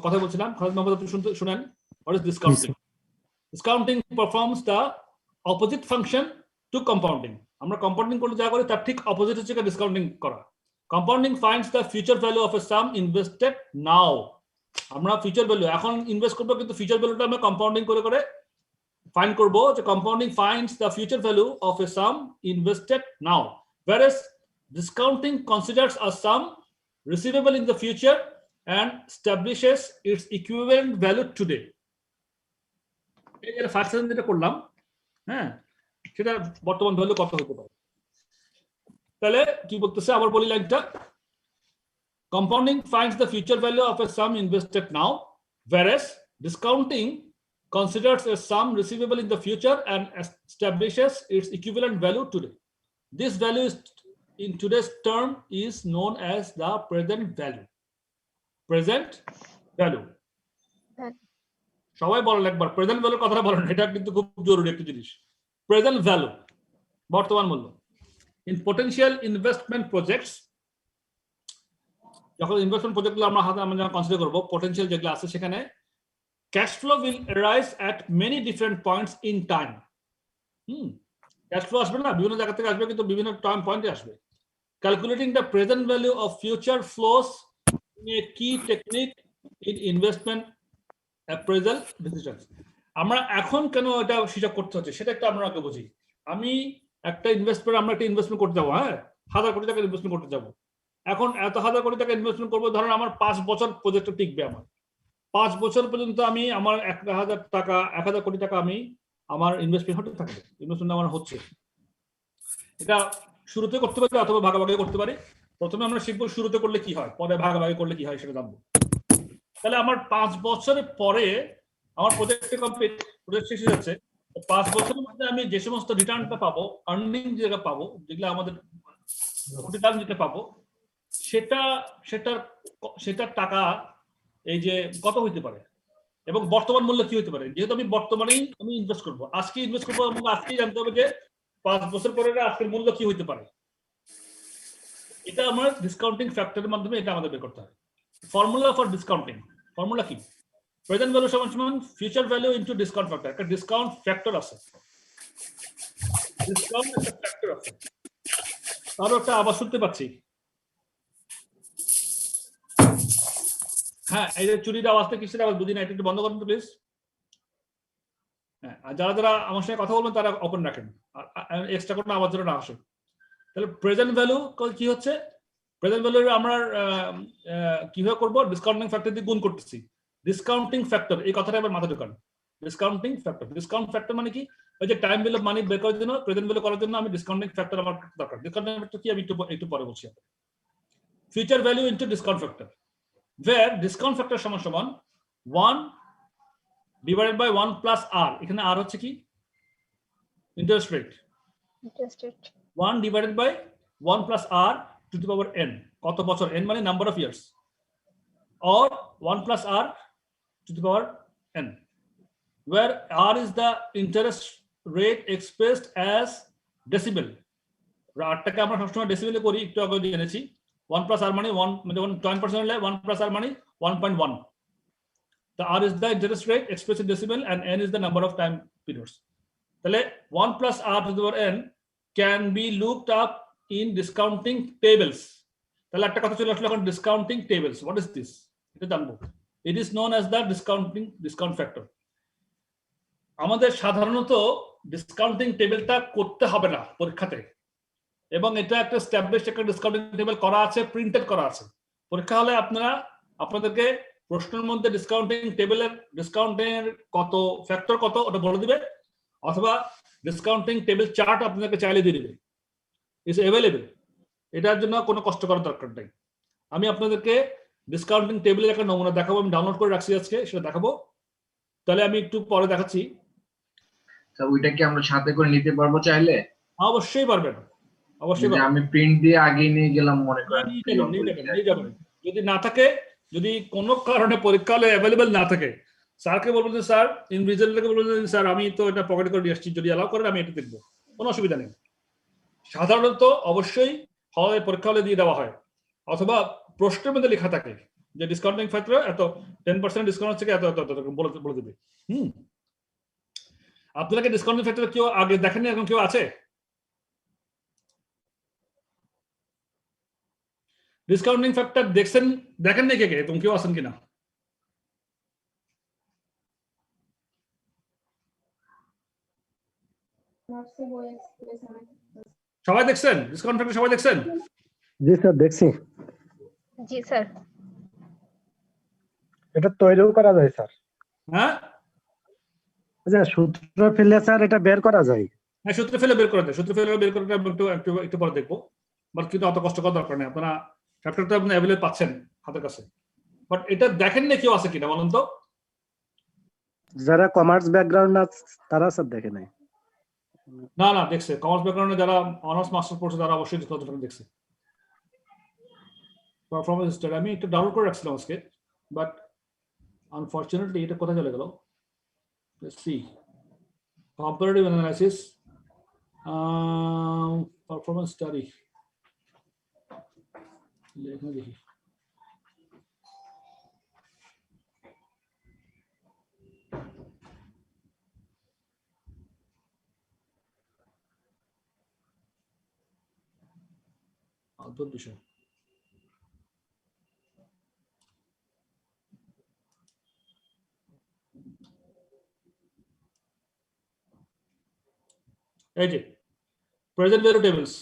কথা বলছিলাম। খালেদ মাহমুদ আপনি শুনেন, what is discounting? Discounting performs the opposite function to compounding. আমরা কম্পাউন্ডিং করলে যা করি তার ঠিক অপোজিট হচ্ছে ডিসকাউন্টিং করা। Compounding finds the future value of a sum invested now. আমরা ফিউচার ভ্যালু এখন ইনভেস্ট করব, কিন্তু ফিউচার ভ্যালুটা আমরা কম্পাউন্ডিং করে করে ফাইন্ড করব। যে compounding finds the future value of A some invested now, whereas discounting considers a sum receivable in the future and establishes its equivalent value today. এই যে ফার্স্ট সেশন যেটা করলাম, হ্যাঁ, সেটা বর্তমান ভ্যালু কত হতে পারে। তাহলে কি বলতেছে আবার বলি লাইনটা। Compounding finds the future value of a sum invested now, whereas discounting considers a sum receivable in the future and establishes its equivalent value today. This value is, in today's term, is known as the present value. Present value. সবাই বলেন একবার, present value কথাটা বলেন, এটা কিন্তু খুব জরুরি একটা জিনিস। প্রেজেন্ট ভ্যালু, বর্তমান মূল্য। In potential investment projects, যখন ইনভেস্টমেন্ট প্রজেক্টগুলো আমরা যখন কনসিডার করব, পটেনশিয়াল যেগুলো আছে সেখানে cash flow will arise at many different points in time. Cash flow আসবে না, বিভিন্ন জায়গা থেকে আসবে, কিন্তু বিভিন্ন টাইম পয়েন্টে আসবে। Calculating the present value of future flows in a key technique in investment appraisal decisions. আমরা এখন কেন এটা হিসাব করতে হচ্ছে সেটা একটা আমরা আগে বুঝি। আমি একটা আমরা একটা ইনভেস্টমেন্ট করতে যাবো, হ্যাঁ, 1000 কোটি টাকা ইনভেস্টমেন্ট করতে যাবো। এখন এত 1000 কোটি টাকা ইনভেস্টমেন্ট করবো, ধরেন আমার 5 বছর প্রজেক্টটা টিকবে। আমার 5 বছর পর্যন্ত আমি আমার 1000 কোটি টাকা আমি আমার ইনভেস্টমেন্ট হতে থাকবে, ইনভেস্টমেন্ট আমার হচ্ছে। এটা শুরুতে করতে পারি অথবা ভাগাভাগি করতে পারি। প্রথমে আমরা শিখবো শুরুতে করলে কি হয়, পরে ভাগাভাগি করলে কি হয় সেটা জানবো। তাহলে আমার 5 বছরের পরে আমার প্রজেক্ট কমপ্লিট, প্রজেক্ট শেষ হয়ে যাচ্ছে। 5 বছরের মধ্যে আমি যে সমস্ত রিটার্নটা পাবো, আর্নিং যেটা পাবো, যেগুলো আমাদের রিটার্ন যেটা পাবো, সেটার টাকা এই যে কত হইতে পারে এবং বর্তমান মূল্য কি হইতে পারে। যেহেতু আমি বর্তমানেই আমি ইনভেস্ট করবো, আজকে ইনভেস্ট করবো, এবং আজকেই জানতে হবে যে 5 বছর পরে আজকের মূল্য কি হইতে পারে। এটা আমার ডিসকাউন্টিং ফ্যাক্টরের মাধ্যমে এটা আমাদের বের করতে হয়। ফর্মুলা ফর ডিসকাউন্টিং, ফর্মুলা কি? প্রেজেন্ট ভ্যালু সমান future value into discount factor. একটা ডিসকাউন্ট ফ্যাক্টর আছে, ডিসকাউন্ট একটা ফ্যাক্টর আছে। আরো একটা আবার শুনতে পাচ্ছি, হ্যাঁ, এই যে চুরির আওয়াজটা কিসের আওয়াজ বুঝি না, এটা একটু বন্ধ করুন প্লিজ। হ্যাঁ, আর যারা যারা আমার সঙ্গে কথা বলবেন তারা ওপেন রাখেন, আর এক্সট্রা কোনো আওয়াজ যেন না আসে। তাহলে প্রেজেন্ট ভ্যালু কি হচ্ছে? প্রেজেন্ট ভ্যালু আমরা কিভাবে করবো? ডিসকাউন্টিং ফ্যাক্টর দিয়ে গুণ করতেছি। ডিসকাউন্টিং ফ্যাক্টর এই কথাটা আবার মাথা ঢোকান। ডিসকাউন্টিং ফ্যাক্টর, ডিসকাউন্ট ফ্যাক্টর মানে কি? ওই যে টাইম ভ্যালু মানি বের করার জন্য, প্রেজেন্ট ভ্যালু করার জন্য আমি ডিসকাউন্টিং ফ্যাক্টর আমার দরকার। ডিসকাউন্টিং ফ্যাক্টর কি আমি একটু পরে বলছি। Future value into discount factor, where discount factor সমান সমান 1 divided by 1 plus r, এখানে r হচ্ছে কি? Interest rate. 1 divided by 1 plus r to the power n, কত বছর? n মানে number of years, or 1 plus r to the power n, where r is the interest rate expressed as decimal. rটাকে আমরা সবসময় ডেসিমেলে করি, একটু আগে জেনেছি। 1 plus r মানে 1 মানে 1% হলে 1 plus r মানে 1.1. The r is the interest rate expressed in decimal and n is the number of time periods. তাহলে 1 plus r to the power n can be looked up in discounting tables. তাহলে একটা কথা চলে আসলো এখন, discounting tables. What is this? এটা জানবো। It is known as the discount factor. আমাদের সাধারণত ডিসকাউন্টিং টেবিলটা করতে হবে না পরীক্ষাতে, এবং এটা একটা স্ট্যাবলিশড একটা ডিসকাউন্টিং টেবিল করা আছে, প্রিন্টেড করা আছে। পরীক্ষা হলে আপনাদেরকে প্রশ্নের মধ্যে ডিসকাউন্টিং টেবিলের ডিসকাউন্টের কত ফ্যাক্টর কত ওটা বলে দিবে, অথবা ডিসকাউন্টিং টেবিল চার্ট আপনাদেরকে চাইলে দিয়ে দিবে। ইটস অ্যাভেলেবল, এটার জন্য কোনো কষ্ট করার দরকার নেই। আমি আপনাদেরকে ডিসকাউন্টিং টেবিলের একটা নমুনা দেখাবো, আমি ডাউনলোড করে রাখছি আজকে, সেটা দেখাবো। তাহলে আমি একটু পরে দেখাচ্ছি। ওইটা কি আমরা সাথে করে নিতে পারবো চাইলে? অবশ্যই পারবেন, অবশ্যই। আমি প্রিন্ট দিয়ে আগে নিয়ে গেলাম, মনে করেন নিয়ে যাবেন। যদি না থাকে, যদি কোনো কারণে পরীক্ষা হলে অ্যাভেলেবেল না থাকে, স্যারকে বলবেন যে স্যার, ইনভিজিলেটরকে বলবেন যে স্যার আমি তো এটা পকেটে করে নিয়ে আসছি, যদি অ্যালাউ করেন আমি এটা দেখবো, কোনো অসুবিধা নেই। সাধারণত অবশ্যই হলে পরীক্ষা হলে দিয়ে দেওয়া হয়, অথবা প্রশ্নের মধ্যে লেখা থাকে যে ডিসকাউন্টিং ফ্যাক্টর এত 10% ডিসকাউন্ট থেকে এত এত বলে দেবে। আপনাকে ডিসকাউন্টিং ফ্যাক্টর কেউ আগে দেখেননি, এখন কেউ আছে? ডিসকাউন্টিং ফ্যাক্টর দেখেন না কে তুমি কেউ আছেন কিনা? সবাই দেখছেন ডিসকাউন্ট ফ্যাক্টর? সবাই দেখছেন? জি স্যার, দেখছি। জি স্যার। এটা তৈরিও করা যায় স্যার। হ্যাঁ, আচ্ছা, সূত্র ফেলে স্যার এটা বের করা যায়। হ্যাঁ, সূত্র ফেলে বের করে দেয়। সূত্র ফেলে বের করে একটু পরে দেখবো, বাট কিন্তু অত কষ্ট করার দরকার নেই। আপনারা ফ্যাক্টরটা আপনি অ্যাভেলেবল পাচ্ছেন হাতের কাছে, বাট এটা দেখেন না কেউ আছে কিনা বলুন তো? যারা কমার্স ব্যাকগ্রাউন্ড না তারা স্যার দেখে নাই। না না, দেখছে। কমার্স ব্যাকগ্রাউন্ডে যারা অনার্স মাস্টার্স পড়ছে তারা অবশ্যই ডিসকাউন্ট দেখছে। পারফরম্যান্স স্টাডি আমি একটু ডাউনলোড করে রাখছিলাম আজকে, বাট আনফরচুনেটলি এটা কোথায় চলে গেল? Let's see, comparative analysis, performance study, এখানে দেখি। অদ্ভুত বিষয়। এই যে প্রেজেন্ট ভ্যালু টেবলস,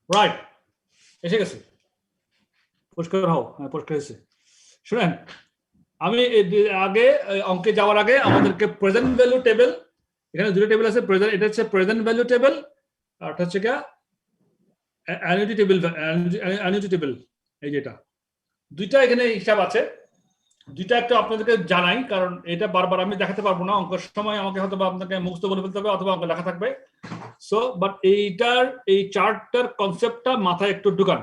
রাইট, এসে গেছে। পরিষ্কার হও। হ্যাঁ, পরিষ্কার হয়েছে। শুনেন, আমি আগে অঙ্কে যাওয়ার আগে আমাদেরকে প্রেজেন্ট ভ্যালু টেবিল, এখানে দুটো টেবিল আছে, এটা হচ্ছে প্রেজেন্ট ভ্যালু টেবিল, আর এটা হচ্ছে অ্যানুইটি টেবিল। এই যেটা দুইটা এখানে হিসাব আছে, দুইটা একটু আপনাদেরকে জানাই, কারণ এটা বারবার আমি দেখাতে পারবো না। অঙ্কের সময় আমাকে হয়তো আপনাকে মুখস্থ বলে ফেলতে হবে, অথবা অঙ্ক লেখা থাকবে। সো বাট এই চার্টটার কনসেপ্টটা মাথায় একটু ঢুকান।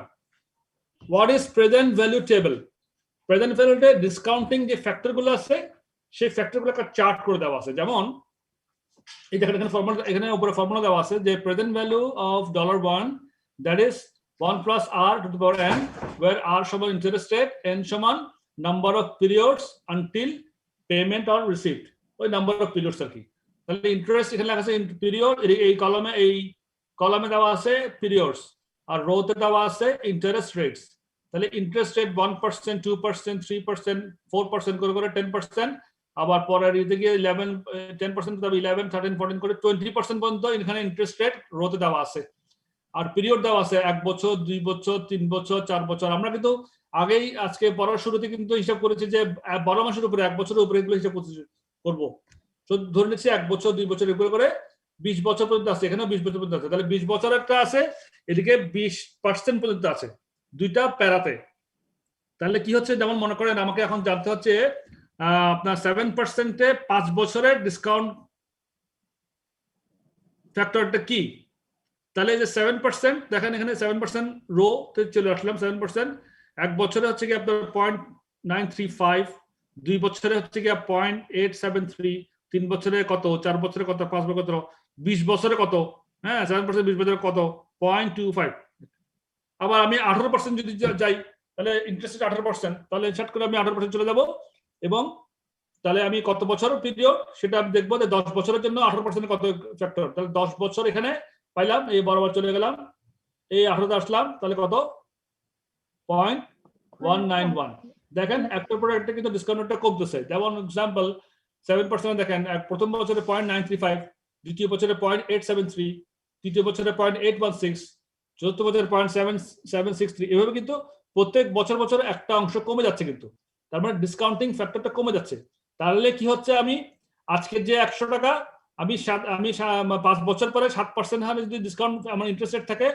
What is present value table? Present ভ্যালুতে ডিসকাউন্টিং যে ফ্যাক্টর গুলো আছে, সেই ফ্যাক্টর গুলো একটা চার্ট করে দেওয়া আছে। যেমন এই দেখেন এখানে ফর্মুলা, এখানে উপরে ফর্মুলা দেওয়া আছে যে present value of $1 that is 1 plus r two the power n, where r সমান ইন্টারেস্ট রেট, n সমান number of periods until payment or received, ওই নাম্বার অফ পিরিয়ডস আর কি। তাহলে ইন্টারেস্ট এখানে লেখা আছে পিরিয়ড, এই কলামে দেওয়া আছে পিরিয়ডস, আর রোতে দেওয়া আছে ইন্টারেস্ট রেটস। তাহলে ইন্টারেস্ট রেট 1%, 2%, 3%, 4% করে করে 10%, আবার পরের দিকে গিয়ে 10% তবে 11, 13, 14 করে 20% পর্যন্ত এখানে ইন্টারেস্ট রেট রোতে দেওয়া আছে। আর পিরিয়ড দেওয়া আছে 1 বছর, 2 বছর, 3 বছর, 4 বছর। আমরা কিন্তু আগেই আজকে পড়ার শুরুতে কিন্তু হিসাব করেছি যে 12 মাসের উপরে, 1 বছরের উপরে এগুলো হিসাব করবো। তো ধরে নিচ্ছি 1 বছর, 2 বছর এগুলো করে 20 বছর পর্যন্ত আছে, এখানেও 20 বছর পর্যন্ত আছে। তাহলে 20 বছর একটা আছে, এদিকে 20% পর্যন্ত আছে দুইটা প্যারাতে। তাহলে কি হচ্ছে, যেমন মনে করেন আমাকে এখন জানতে হচ্ছে আপনার 7%-এ 5 বছরের ডিসকাউন্ট ফ্যাক্টরটা কি। তাহলে যে 7% দেখেন এখানে 7% রো তে চলে আসলাম। 7% 1 বছরে হচ্ছে কি আপনার 0.935, 2 বছরে হচ্ছে কি 0.873, 3 বছরে কত, 4 বছরে কত, 5 বছরে কত, 20 বছরে কত, হ্যাঁ 7% 20 বছরে কত 0.25। আবার আমি 18% যদি যাই, তাহলে ইন্টারেস্ট 18%, তাহলে সেট করে আমি 18% চলে যাব, এবং তাহলে আমি কত বছর পিরিয়ড সেটা আমি দেখবো যে 10 বছরের জন্য 18% কত ফ্যাক্টর। তাহলে 10 বছর এখানে পাইলাম, এই বরাবর চলে গেলাম, এই 18 আসলাম, তাহলে কত 0.191। দেখেন একটার পরে একটা কিন্তু ডিসকাউন্টটা কমতেছে। যেমন এক্সাম্পল 7% দেখেন প্রথম বছরে 0.935, দ্বিতীয় বছরে 0.873, তৃতীয় বছরে 0.816, চতুর্থ বছরে 0.763, এভাবে কিন্তু প্রত্যেক বছর বছর একটা অংশ কমে যাচ্ছে কিন্তু, তার মানে ডিসকাউন্টিং ফ্যাক্টরটা কমে যাচ্ছে। তাহলে কি হচ্ছে, আমি আজকে যে 100 টাকা আমি 5 বছর পরে 7% হারে যদি ডিসকাউন্ট আমার ইন্টারেস্ট রেট থাকে,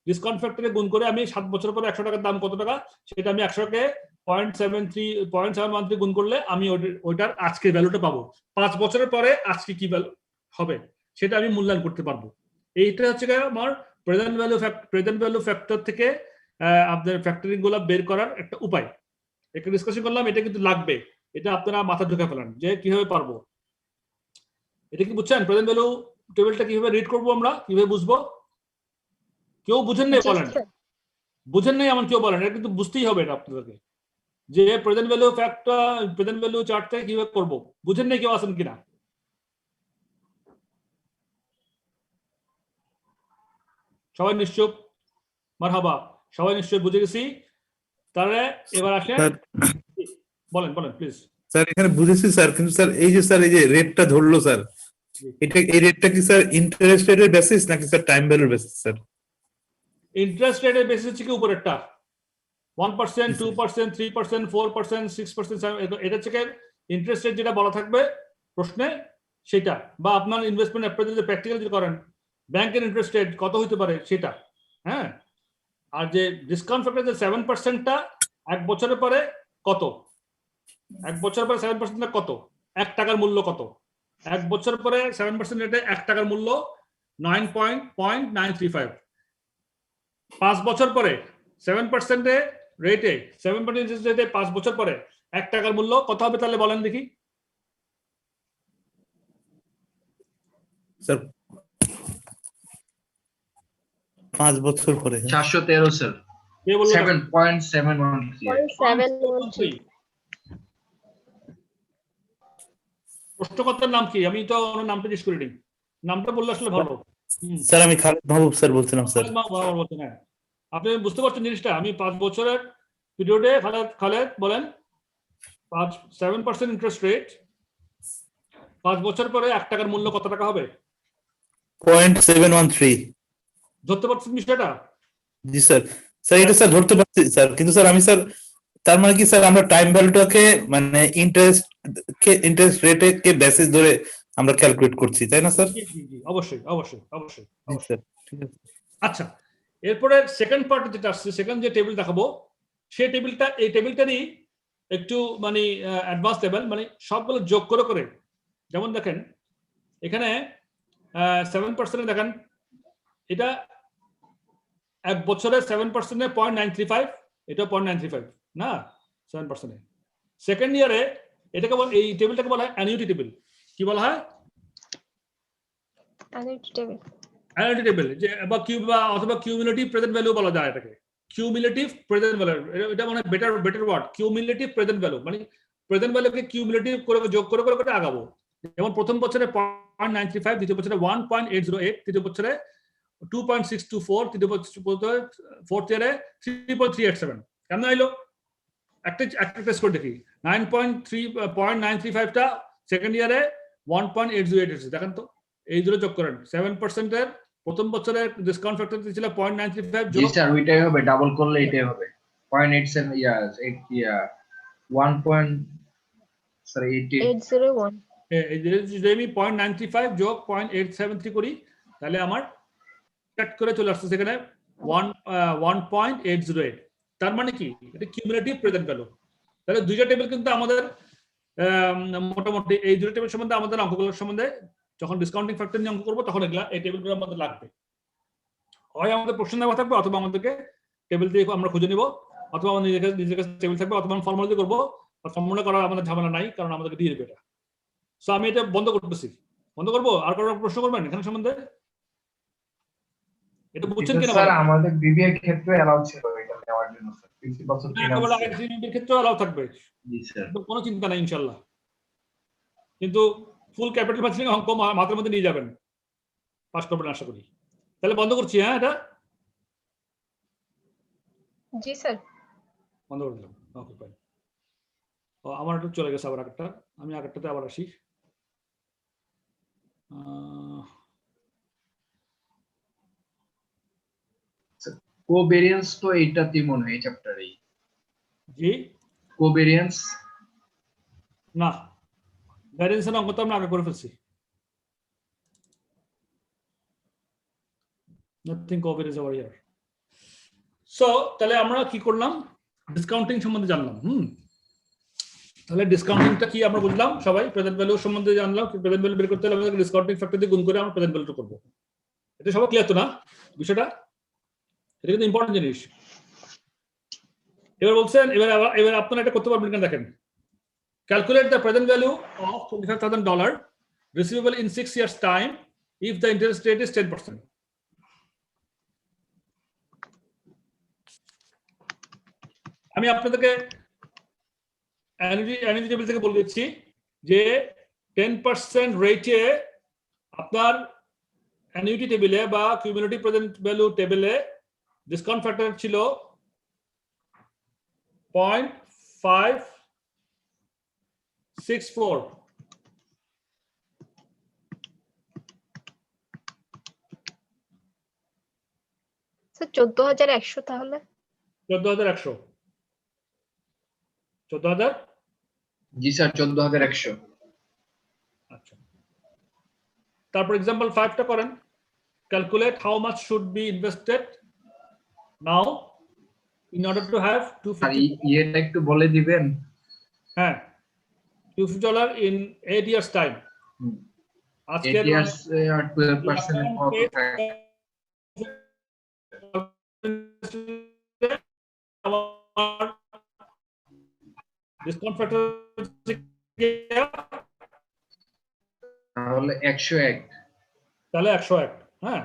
ডিসকাউন্ট ফ্যাক্টরে গুণ করে আমি 7 বছর পরে 100 টাকার দাম কত টাকা সেটা আমি 100কে 0.713 গুণ করলে আমি ওইটার আজকের ভ্যালুটা পাবো। 5 বছরের পরে আজকে কি ভ্যালু হবে সেটা আমি মূল্যায়ন করতে পারবো। এইটা হচ্ছে আমার প্রেজেন্ট ভ্যালু ফ্যাক্টর থেকে আপনাদের ফ্যাক্টরিং গুলো বের করার একটা উপায়। একটা ডিসকাশন করলাম, এটা কিন্তু লাগবে, এটা আপনারা মাথা ঢুকে ফেলেন যে কিভাবে পারবো। এটা কি বুঝছেন প্রেজেন্ট ভ্যালু টেবিলটা কিভাবে রিড করবো, আমরা কিভাবে বুঝবো? কেউ বুঝেন নাই বলেন, বুঝেন নাই এমন কেউ বলেন, এটা কিন্তু বুঝতেই হবে এটা আপনাদেরকে, যে present value factor present value chart থেকে কিভাবে করবো। বুঝেন নাই কেউ আছেন কিনা? সবাই নিশ্চয় মারহাবা, সবাই নিশ্চয় বুঝে গেছি। তাহলে এবার আসেন, বলেন প্লিজ। স্যার এখানে বুঝেছি স্যার, কিন্তু স্যার এই যে স্যার এই যে রেটটা ধরলো স্যার, এটা এই রেটটা কি স্যার ইন্টারেস্ট রেটের বেসিস নাকি স্যার টাইম ভ্যালুর বেসিস স্যার? ইন্টারেস্ট রেটের বেসিস হচ্ছে কি উপরেরটা 1%, 2%, 3%, 4%, 6%, এটা হচ্ছে ইন্টারেস্ট রেট যেটা বলা থাকবে প্রশ্নে সেটা, বা আপনার ইনভেস্টমেন্ট অ্যাপ্রেজাল যে প্র্যাকটিক্যাল যে করেন ব্যাংকের ইন্টারেস্ট রেট কত হতে পারে সেটা। হ্যাঁ, আর যে ডিসকাউন্ট ফ্যাক্টর যে 7%টা 1 বছরের পরে কত, 1 বছর পরে 7% কত, 1 টাকার মূল্য কত, 1 বছর পরে 7% রেটে 1 টাকার মূল্য 9.935। 5 বছর পরে 7% রেটে 7% রেটে 5 বছর পরে 1 টাকার মূল্য কত হবে তাহলে বলেন দেখি? স্যার 5 বছর পরে 413 স্যার, কে বললো? 7.713। প্রশ্নকর্তার নাম কি? আমি তো ওনার নামটা জিজ্ঞেস করিনি, নামটা বললে আসলে ভালো। স্যার আমি খালেদ মাহবুব স্যার বলছিলাম স্যার। হ্যাঁ, আপনি বুঝতে পারছেন জিনিসটা? আমি 5 বছরের পিরিয়ডে খালেদ বলেন 7% ইন্টারেস্ট রেট, 5 বছর পরে 1 টাকার মূল্য কত টাকা হবে? 0.713। ধরতে পারছেন বিষয়টা? জি স্যার, স্যার এটা স্যার ধরতে পারছি স্যার, কিন্তু স্যার আমি স্যার তার মানে কি স্যার আমরা টাইম ভ্যালুটাকে মানে ইন্টারেস্ট রেটে কে বেসিস ধরে আমরা ক্যালকুলেট করছি, তাই না স্যার? জি অবশ্যই। স্যার ঠিক আছে। আচ্ছা, এরপরে সেকেন্ড পার্ট যেটা আসছে, সেকেন্ড যে টেবিল দেখাবো সেই টেবিলটা, এই টেবিলটারই একটু মানে অ্যাডভান্স লেভেল, মানে সবগুলো যোগ করে করে। যেমন দেখেন এখানে 7% দেখেন, এটা 1 বছরে 7% 0.935, এটা 0.935 না 7%। সেকেন্ড ইয়ারে এটাকে এই টেবিলটাকে বলা হয় অ্যানুইটি টেবিল। কি বলা হয়? অ্যানুইটি টেবিল অ্যানুইটি টেবিল যে বা অথবা কিউমুলেটিভ প্রেজেন্ট ভ্যালু বলা যায় এটাকে, কিউমুলেটিভ প্রেজেন্ট ভ্যালু, এটা মানে better word, cumulative present value, মানে প্রেজেন্ট ভ্যালুকে কিউমুলেটিভ করে যোগ করে করে আগাবো। যেমন প্রথম বছরে 0.935, দ্বিতীয় বছরে 1.808, তৃতীয় বছরে 2.624, তৃতীয় বছরে ফোর্থ ইয়ারে 3.387। কেমন আইলো? একটা টেস্ট করে দেখি। 0.935 টা সেকেন্ড ইয়ারে 1.808 এসেছে, দেখেন তো, এই দুটো যোগ করেন। 7% এর প্রথম বছরের ডিসকাউন্ট ফ্যাক্টর ছিল 0.935 জি যোগ স্যার, ওইটাই হবে, ডাবল করলে এটাই হবে 0.87 801 এই যদি আমি 0.935 যোগ 0.873 করি, তাহলে আমার কাট করে চলে আসছে সেখানে 1.808। তার মানে কি, এটা কিউমুলেটিভ প্রেজেন্ট ভ্যালু। তাহলে দুইটা টেবিল কিন্তু আমাদের মোটামুটি, এই দুটো টেবিল সম্বন্ধে আমাদের অঙ্কগুলোর সম্বন্ধে যখন ডিসকাউন্টিং ফ্যাক্টর নিয়ে অঙ্ক করবো তখন এগুলা এই টেবিলগুলো আমাদের লাগবে। হয় আমাদের প্রশ্ন দেওয়া থাকবে, অথবা আমাদেরকে টেবিল দিয়ে আমরা খুঁজে নিব, অথবা আমাদের নিজের কাছে টেবিল থাকবে, অথবা ফর্মুলা দিয়ে করবো। ফর্মুলা করার আমাদের ঝামেলা নাই, কারণ আমাদেরকে দিয়ে দেবে এটা। সো আমি এটা বন্ধ করতেছি, বন্ধ করবো। আর কারো প্রশ্ন করবেন এখানে সম্বন্ধে? এটা বুঝছেন কিনা? স্যার আমাদের বিবিএ এর ক্ষেত্রে এলাও ছিল এটা নেওয়ার জন্য স্যার, প্রিন্সিপাল এর ক্ষেত্রেও অ্যালাউ থাকবে, জি স্যার। কোনো চিন্তা নাই ইনশাআল্লাহ। কিন্তু ফুল ক্যাপিটাল মার্জিন অঙ্ক মাথার মধ্যে নিয়ে যাবেন, পাস করবেন আশা করি। তাহলে বন্ধ করছি, হ্যাঁ এটা জি স্যার বন্ধ করে দিলাম। Okay fine. আমার একটু চলে গেছে আবার আগেরটা, আমি আগেরটাতে আবার আসি। কোভেরিয়েন্স তো এইটাতেই মনে হয়, এই চ্যাপ্টারেই। জি কোভেরিয়েন্স না, ভ্যারিয়েন্সের অঙ্ক তো আমরা আগে করে ফেলছি। Nothing covariance over here. So তাহলে আমরা কি করলাম, ডিসকাউন্টিং সম্বন্ধে জানলাম। তাহলে ডিসকাউন্টিংটা কি আমরা বুঝলাম সবাই, প্রেজেন্ট ভ্যালু সম্বন্ধে জানলাম। প্রেজেন্ট ভ্যালু বের করতে হলে আমাদের ডিসকাউন্টিং ফ্যাক্টর দিয়ে গুণ করে আমরা প্রেজেন্ট ভ্যালুটা করব। এটা সবাই ক্লিয়ার তো না বিষয়টা? এটা কিন্তু ইম্পর্টেন্ট জিনিস। এবার বলছেন, এবার আপনারা এটা করতে পারবেন কিনা দেখেন। Calculate the present value of $25,000 receivable in 6 years time if the interest rate is 10%. আমি আপনাদেরকে অ্যানুইটি টেবিল থেকে বলে দিচ্ছি যে 10% রেটে আপনার অ্যানুইটি টেবিলে বা কিউমুলেটিভ প্রেজেন্ট ভ্যালু টেবিলে ডিসকাউন্ট ফ্যাক্টর ছিল 0.564। স্যার 14,100 তাহলে 14,100। 14,000। জি স্যার, 14,100। আচ্ছা, তারপর एग्जांपल 5 টা করেন। Calculate how much should be invested now in order to have আর $250। ইয়েটা একটু বলে দিবেন। হ্যাঁ, $250 in 8 years time। আজকে 8 years আর 12% কত থাকে? ডিসকাউন্ট ফ্যাক্টর তাহলে 101। তাহলে 101। হ্যাঁ,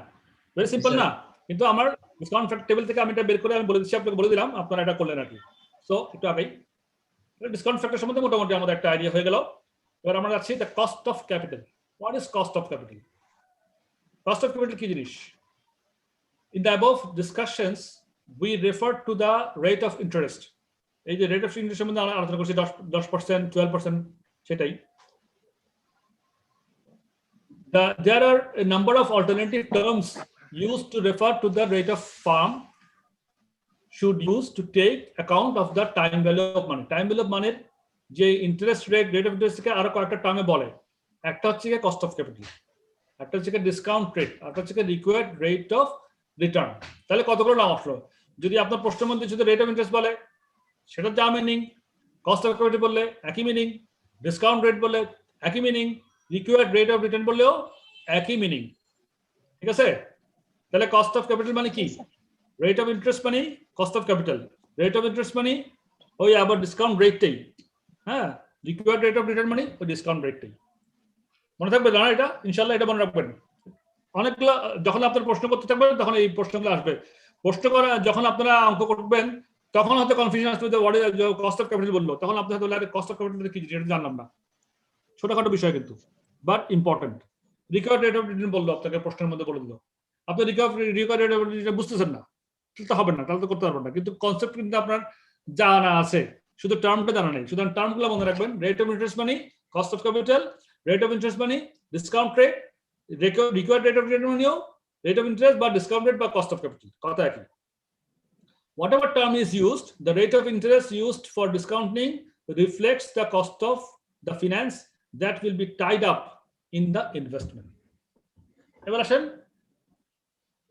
ভেরি সিম্পল না? কিন্তু আমার ডিসকাউন্ট ফ্যাক্টর টেবিল থেকে আমি এটা বের করে আমি বলে দিচ্ছি, আপনাকে বলে দিলাম, আপনারা এটা করলেন আর কি। সো একটু আগেই ডিসকাউন্ট ফ্যাক্টর সম্বন্ধে মোটামুটি আমাদের একটা আইডিয়া হয়ে গেল। এবার আমরা যাচ্ছি the cost of capital. What is cost of capital? Cost of capital কি জিনিস? In the above discussions we refer to the rate of interest. এই যে রেট অফ ইন্টারেস্ট সম্বন্ধে আমরা আলোচনা করছি, 10%, 12%, সেটাই। There are a number of alternative terms used to refer to the rate of firm should use to take account of the time value of money. Time value of money যে interest rate of interest থেকে আরো কয়েকটা টার্মে বলে। একটা হচ্ছে cost of capital, একটা হচ্ছে ডিসকাউন্ট রেট, একটা হচ্ছে রিকোয়ার্ড রেট অফ রিটার্ন। তাহলে কতগুলো নাম আসলো? যদি আপনার প্রশ্নের মধ্যে শুধু রেট অফ ইন্টারেস্ট বলে সেটা যা মিনিং, কস্ট অফ ক্যাপিটাল বললে একই মিনিং, ডিসকাউন্ট রেট বললে একই meaning, required rate of return বললেও একই মিনিং। ঠিক আছে? তাহলে কস্ট অফ ক্যাপিটাল মানে কি? রেট অফ ইন্টারেস্ট মানে cost of capital, rate of interest মানে ওই আবার ডিসকাউন্ট রেটটাই। হ্যাঁ, রিকোয়ার্ড রেট অফ রিটার্ন মানে ওই ডিসকাউন্ট রেটটাই। মনে থাকবে না এটা? ইনশাআল্লাহ এটা মনে রাখবেন। অনেকগুলো যখন আপনার প্রশ্ন করতে থাকবেন তখন এই প্রশ্নগুলো আসবে। প্রশ্ন করা যখন আপনারা অঙ্ক করবেন তখন হয়তো কনফিউশন আসবে যে what is cost of capital বললো, তখন আপনি হয়তো কস্ট অফ ক্যাপিটাল কি সেটা জানলাম না, ছোটখাটো বিষয় কিন্তু but important. Recovered rate of return বললো, আপনাকে প্রশ্নের মধ্যে বলে দিল, আপনি রিকভার্ড রেট অফ রিটার্ন বুঝতেছেন না, তো হবে না, তাহলে তো করতে পারবেন না। কিন্তু কনসেপ্ট কিন্তু আপনার জানা আছে, শুধু টার্মটা জানা নেই। সুতরাং টার্মগুলো মনে রাখবেন, রেট অফ ইন্টারেস্ট মানি, cost of capital, rate of interest মানি, discount rate, required rate of return মানিও রেট অফ ইন্টারেস্ট বা ডিসকাউন্ট রেট বা কস্ট অফ ক্যাপিটাল, কথা একই। Whatever term is used, the rate of interest used for discounting reflects the cost of the finance that will be tied up in the investment. এবার আসেন,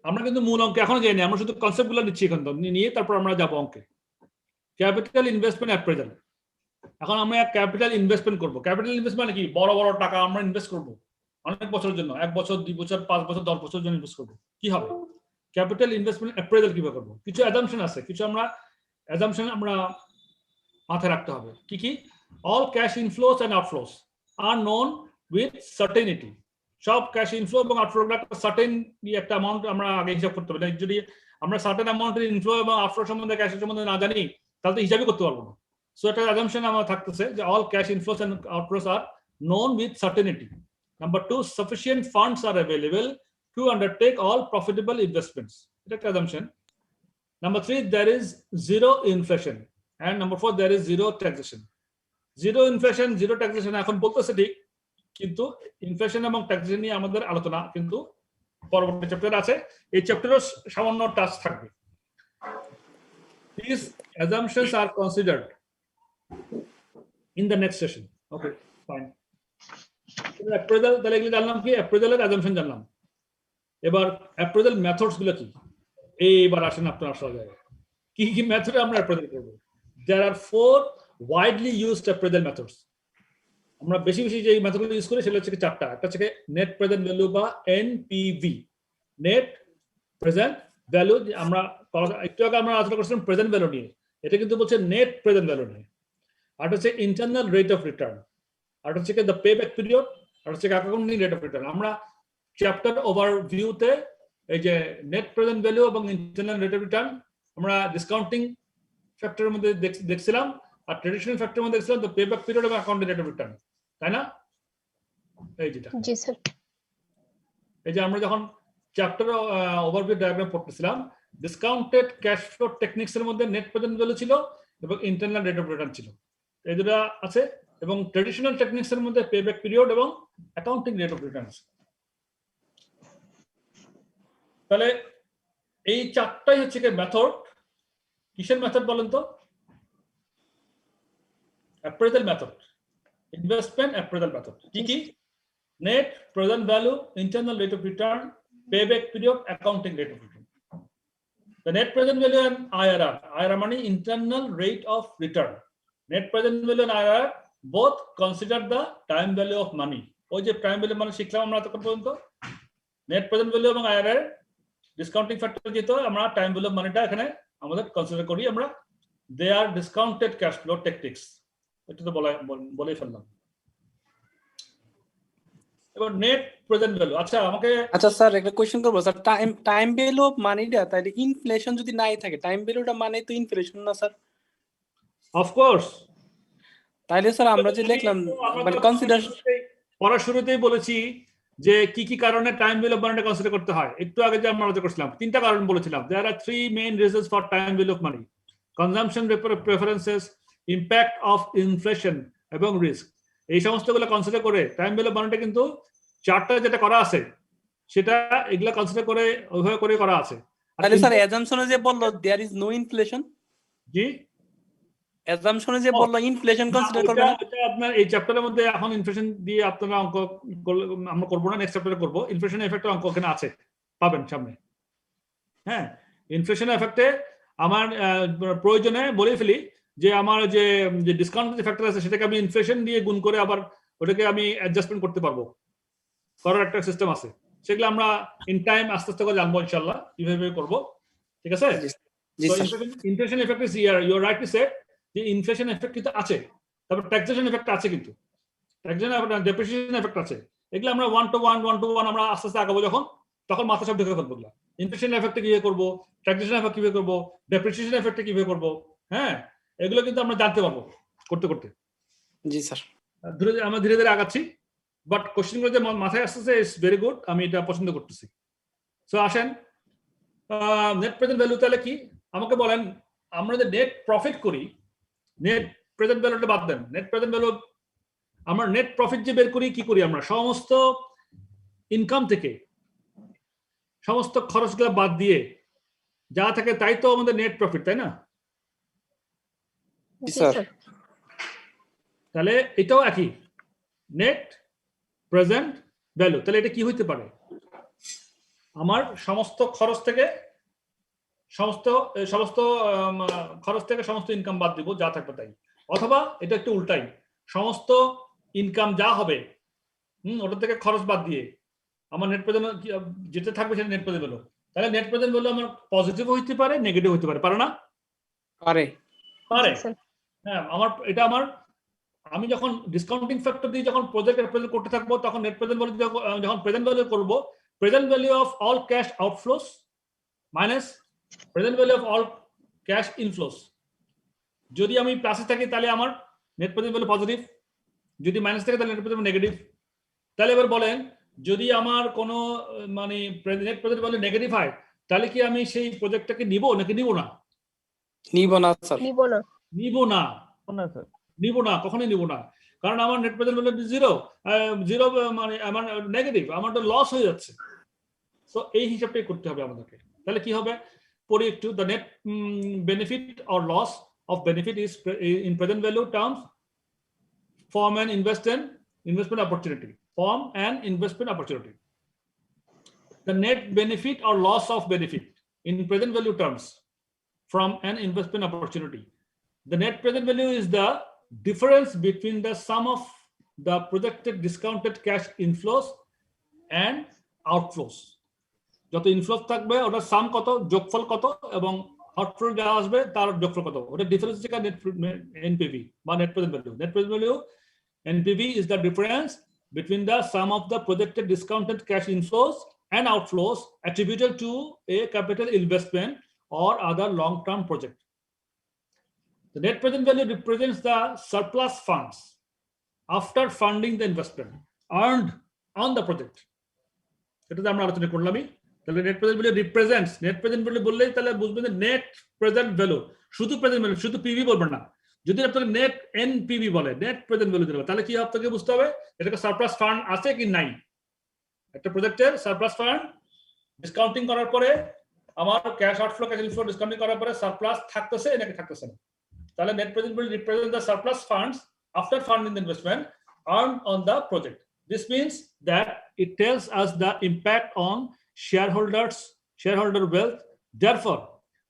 আমরা কিন্তু মূল অঙ্কে এখনো যাইনি, আমরা শুধু কনসেপ্টগুলো নিচ্ছি এখন তো, নিয়ে তারপর আমরা যাবো অঙ্কে। Capital investment appraisal. এখন আমরা ক্যাপিটাল ইনভেস্টমেন্ট করব। ক্যাপিটাল ইনভেস্টমেন্ট মানে কি? বড় বড় টাকা আমরা ইনভেস্ট করব অনেক বছরের জন্য, 1 বছর 2 বছর 5 বছর 10 বছরের জন্য ইনভেস্ট করব। কি হবে? ক্যাপিটাল ইনভেস্টমেন্ট অ্যাপ্রেজাল কিভাবে করব? কিছু অ্যাজাম্পশন আছে, কিছু আমরা অ্যাজাম্পশন আমরা মাথায় রাখতে হবে। কি কি? All cash inflows and outflows are known with certainty. সব ক্যাশ ইনফ্লো এবং আউটফ্লো একটা সার্টেন একটা অ্যামাউন্ট আমরা আগে হিসাব করতে হবে। যদি আমরা সার্টেন অ্যামাউন্টের ইনফ্লো এবং আউটফ্লো সম্বন্ধে, ক্যাশের সম্বন্ধে না জানি, তাহলে তো হিসাবই করতে পারবো না। সো একটা অ্যাজাম্পশন আমার থাকতেছে যে all cash inflows and outflows are known with certainty. Number 2, sufficient funds are available to undertake all profitable investments. That's assumption. Number 3, there is zero inflation. And number 4, there is zero taxation. Zero inflation, zero taxation এখন বলতেছে ঠিক, কিন্তু inflation এবং taxation নিয়ে আমাদের আলোচনা কিন্তু পরবর্তী চ্যাপ্টারে আছে। এই চ্যাপ্টারও সামান্য টাচ থাকবে। These assumptions are considered in the next session. Okay, fine. Appraisal তাহলে এগুলো জানলাম কি? অ্যাপ্রেজালের অ্যাজাম্পশন জানলাম। এবার অ্যাপ্রেজাল মেথডস গুলো কি? এইবার আসেন আপনার আসল জায়গায়, কি কি মেথডে আমরা অ্যাপ্রেজাল করব? There are 4 widely used appraisal methods. আমরা বেশি বেশি যে মেথডগুলো ইউজ করি সেটা হচ্ছে 4টা। একটা হচ্ছে নেট প্রেজেন্ট ভ্যালু বা এনপিভি, নেট প্রেজেন্ট ভ্যালু। আমরা একটু আগে আমরা আলোচনা করছিলাম প্রেজেন্ট ভ্যালু নিয়ে, এটা কিন্তু বলছে নেট প্রেজেন্ট ভ্যালু নিয়ে। আর হচ্ছে ইন্টারনাল রেট অফ রিটার্ন, আর হচ্ছে দ্য পে ব্যাক পিরিয়ড, আর হচ্ছে অ্যাকাউন্টিং রেট অফ রিটার্ন। আমরা চ্যাপ্টার ওভারভিউতে এই যে নেট প্রেজেন্ট ভ্যালু এবং ইন্টারনাল রেট অফ রিটার্ন আমরা ডিসকাউন্টিং ফ্যাক্টরের মধ্যে দেখছিলাম, আর ট্রেডিশনাল ফ্যাক্টরের মধ্যে দেখছিলাম দ্য পে ব্যাক পিরিয়ড এবং অ্যাকাউন্টিং রেট অফ রিটার্ন, তাই না? এই যেটা, জি স্যার। এই যে আমরা যখন চ্যাপ্টার ওভারভিউ ডায়াগ্রাম পড়তেছিলাম, ডিসকাউন্টেড ক্যাশ ফ্লো টেকনিক্স এর মধ্যে নেট প্রেজেন্ট ভ্যালু ছিল এবং ইন্টারনাল রেট অফ রিটার্ন ছিল, এই দুটো আছে। এবং ট্রেডিশনাল টেকনিক্স এর মধ্যে পে ব্যাক পিরিয়ড এবং অ্যাকাউন্টিং রেট অফ রিটার্ন আছে। তাহলে এই 4টাই হচ্ছে কি মেথড। কিসের মেথড বলেন তো? Appraisal method, investment appraisal method. কি কি? Net present value, internal rate of return, pay back period, accounting rate of return. The net present value and IRR, IRR মানে internal rate of return. Net present value and IRR both consider the time value of money. ওই যে time value মানে শিখলাম আমরা তখন পর্যন্ত, net present value এবং IRR discounting factor যেহেতু আমরা টাইম ভ্যালু অফ মানিটা এখানে আমাদের কনসিডার করি আমরা। দে আর ডিসকাউন্টেড ক্যাশ ফ্লো টেকনিক্স, এটা তো বলেই ফেললাম। এবার নেট প্রেজেন্ট ভ্যালু। আচ্ছা আমাকে, আচ্ছা স্যার একটা কোশ্চেন করবো স্যার, টাইম ভ্যালু অফ মানিটা তাহলে ইনফ্লেশন যদি নাই থাকে, টাইম ভ্যালুটা মানে তো ইনফ্লেশন না স্যার? অফকোর্স। তাইলে স্যার আমরা যে দেখলাম মানে কনসিডার পড়ার শুরুতেই বলেছি যে কি কি কারণে টাইম ভ্যালু অফ মানিটা কনসিডার করতে হয়। একটু আগে যে আমরা আলোচনা করছিলাম 3টা কারণ বলেছিলাম। দেয়ার আর 3 main reasons for time value of money: consumption preferences, impact of inflation এবং রিস্ক। এই সমস্তগুলো কনসিডার করে টাইম ভ্যালু অফ মানিটা কিন্তু 4টা যেটা করা আছে সেটা এগুলা কনসিডার করে ওইভাবে করে করা আছে। তাহলে স্যার অ্যাজাম্পশনে যে বললো দেয়ার ইজ নো ইনফ্লেশন, জি অ্যাজাম্পশনে যে বললো ইনফ্লেশন কনসিডার করবে না, এটা আপনার এই চ্যাপ্টারের মধ্যে এখন ইনফ্লেশন দিয়ে আপনারা অঙ্ক আমরা করব না, নেক্সট চ্যাপ্টারে করব। ইনফ্লেশন এফেক্টের অঙ্ক ওখানে আছে, পাবেন সামনে। হ্যাঁ, ইনফ্লেশন এফেক্টে আমার প্রয়োজনে বলে ফেলি যে আমার যে ডিসকাউন্ট যে ফ্যাক্টর আছে সেটাকে আমি ইনফ্লেশন দিয়ে গুণ করে আবার ওটাকে আমি অ্যাডজাস্টমেন্ট করতে পারবো, করার একটা সিস্টেম আছে। সেগুলো আমরা ইন টাইম আস্তে আস্তে করে জানবো ইনশাআল্লাহ কিভাবে করব, ঠিক আছে? Inflation effect is here, you are right to say যে ইনফ্লেশন এফেক্ট কিন্তু আছে, তারপর ট্যাক্সেশন এফেক্ট আছে, কিন্তু ট্যাক্সেশন ডেপ্রিসিয়েশন এফেক্ট আছে। এগুলো আমরা 1 to 1 আমরা আস্তে আস্তে আগাবো যখন, তখন মাথা সব ঢুকে ফেলবো। ইনফ্লেশন এফেক্টে কিভাবে করবো, ট্রানজিশন এফেক্ট কিভাবে করবো, ডেপ্রিসিয়েশন এফেক্টে কিভাবে করবো, হ্যাঁ, এগুলো কিন্তু আমরা জানতে পারবো করতে করতে। জি স্যার। আমরা ধীরে ধীরে আগাচ্ছি, বাট কোশ্চেনগুলো যে মাথায় আসতেছে ইজ ভেরি গুড, আমি এটা পছন্দ করতেছি। সো আসেন, নেট প্রেজেন্ট ভ্যালু তাহলে কি আমাকে বলেন। আমরা যে নেট প্রফিট করি, নেট প্রেজেন্ট ভ্যালুটা বাদ দেন, নেট প্রেজেন্ট ভ্যালু আমরা নেট প্রফিট যে বের করি কি করি, আমরা সমস্ত ইনকাম থেকে সমস্ত খরচগুলো বাদ দিয়ে যা থাকে তাই তো আমাদের নেট প্রফিট, তাই না? জি জি স্যার। স্যার। তাহলে এটাও একই, নেট প্রেজেন্ট ভ্যালু। তাহলে এটা কি হইতে পারে, আমার সমস্ত খরচ থেকে সমস্ত সমস্ত খরচ থেকে সমস্ত ইনকাম বাদ দিব, যা থাকবে তাই। অথবা এটা একটু উল্টাই, সমস্ত ইনকাম যা হবে ওটা থেকে খরচ বাদ দিয়ে আমার নেট প্রেজেন্ট যেটা থাকবে সেটা নেট প্রেজেন্ট ভ্যালু। তাহলে নেট প্রেজেন্ট ভ্যালু আমার পজিটিভ হইতে পারে, নেগেটিভ হইতে পারে, পারে না? পারে। পারে। জি স্যার। হ্যাঁ, এটা আমার, আমি যখন ডিসকাউন্টিং ফ্যাক্টর দিয়ে যখন প্রজেক্ট রিপ্রেজেন্ট করতে থাকবো, তখন নেট প্রেজেন্ট ভ্যালু যখন প্রেজেন্ট ভ্যালু করব, present value of all cash outflows minus present value of all cash inflows. যদি আমি প্লাসে থাকি তাহলে আমার নেট প্রেজেন্ট ভ্যালু পজিটিভ, যদি মাইনাস থাকে তাহলে নেট প্রেজেন্ট ভ্যালু নেগেটিভ। তাহলে এবার বলেন, যদি আমার কোনো মানে নেট প্রেজেন্ট ভ্যালু নেগেটিভ হয়, তাহলে কি আমি সেই প্রজেক্টটাকে নিব নাকি নিব না? নিব না স্যার। নিব না। নিব না, নিব না, কখনোই নিব না। কারণ আমার net present value zero, zero মানে আমার নেগেটিভ, আমার তো লস হয়ে যাচ্ছে। সো এই হিসাবটাই করতে হবে আমাদেরকে। তাহলে কি হবে, পড়ি একটু। The net benefit or loss of benefit is in present value terms form an investment opportunity. Form an investment opportunity. The net benefit or loss of benefit in present value terms from an investment opportunity. The net present value is the difference between the sum of the projected discounted cash inflows and outflows. যত ইনফ্লোস থাকবে ওটার সাম কত, যোগফল কত, এবং outflow যা আসবে তার যোগফল কত, ওটা ডিফারেন্স থেকে নেট এনপিভি বা net present value. Net present value NPV is the difference between the sum of the projected discounted cash inflows and outflows attributable to a capital investment or other long-term project. The net present value represents the surplus funds after funding the investment earned on the project. এটা আমরা আলোচনা করলামই। তাহলে net present value represents, net present value বললেই তাহলে বুঝবেন যে net present value, শুধু present value, শুধু পিভি বলবেন না। যদি আপনাকে নেট এনপিভি বলে, নেট প্রেজেন্ট ভ্যালু দিতে, তাহলে কি আপনাকে বুঝতে হবে এটাকে সারপ্লাস ফান্ড আছে কি নাই। একটা প্রজেক্টের সারপ্লাস ফান্ড ডিসকাউন্টিং করার পরে আমার cash outflow, cash inflow discounting করার পরে সারপ্লাস থাকতেছে নাকি থাকতেছে না। তাহলে net present value represent the surplus funds after funding the investment earned on the project. This means that it tells us the impact on shareholder wealth. Therefore,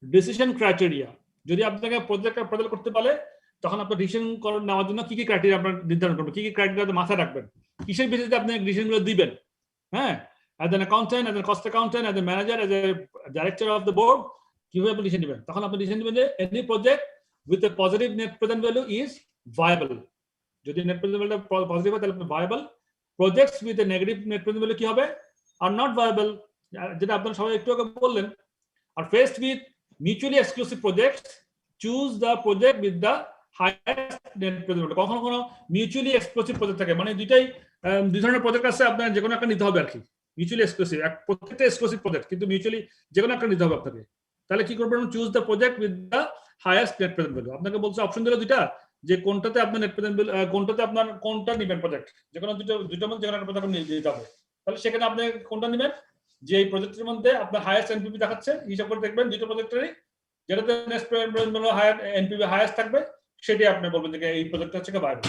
decision criteria, যদি আপনাকে প্রজেক্টটা প্রদান করতে পারে, তখন আপনার ডিসিশন নেওয়ার জন্য কি কি ক্রাইটেরিয়া আপনার নির্ধারণ করবেন, কি কি ক্রাইটেরিয়া মাথায় রাখবেন, কিসের ভিত্তিতে আপনি ডিসিশনগুলো দিবেন। হ্যাঁ, as an accountant, as a cost accountant, as a manager, as a director of the board, কিভাবে আপনি ডিসিশন নেবেন। তখন আপনি ডিসিশন নেবেন যে any project with a positive net present value is viable. যদি নেট প্রেজেন্ট ভ্যালু পজিটিভ হয় তাহলে viable. Projects with a negative net present value কি হবে, are not viable, যেটা আপনারা সবাই একটু আগে বললেন। Are faced with mutually exclusive projects, choose the project with the highest net present value. কখনো কোনো মিউচুয়ালি এক্সক্লুসিভ প্রজেক্ট থাকে, মানে দুই ধরনের প্রজেক্ট আছে, আপনার যে কোনো একটা নিতে হবে আর কি। মিউচুয়ালি এক্সক্লুসিভ, প্রত্যেকটা এক্সক্লুসিভ প্রজেক্ট, কিন্তু মিউচুয়ালি যে কোনো একটা নিতে হবে আপনাকে। তাহলে কি করবেন, choose the project with the highest net present value. আপনাকে বলছে অপশন দিল দুইটা, যে কোনটাতে আপনার নেট প্রেজেন্ট ভ্যালু, কোনটাতে আপনার কোনটা নেবেন প্রজেক্ট, যে কোনো দুটো মধ্যে যে কোনো একটা প্রজেক্ট নিয়ে দিতে হবে। তাহলে সেখানে আপনি কোনটা নেবেন, যে এই প্রজেক্টের মধ্যে আপনার হাইয়েস্ট এনপিভি দেখাচ্ছে, হিসাব করে দেখবেন দুটো প্রজেক্টেরই যেটাতে net present value higher NPV highest থাকবে, সেটাই আপনি বলবেন যে এই প্রজেক্টটা হচ্ছে ভাইবল।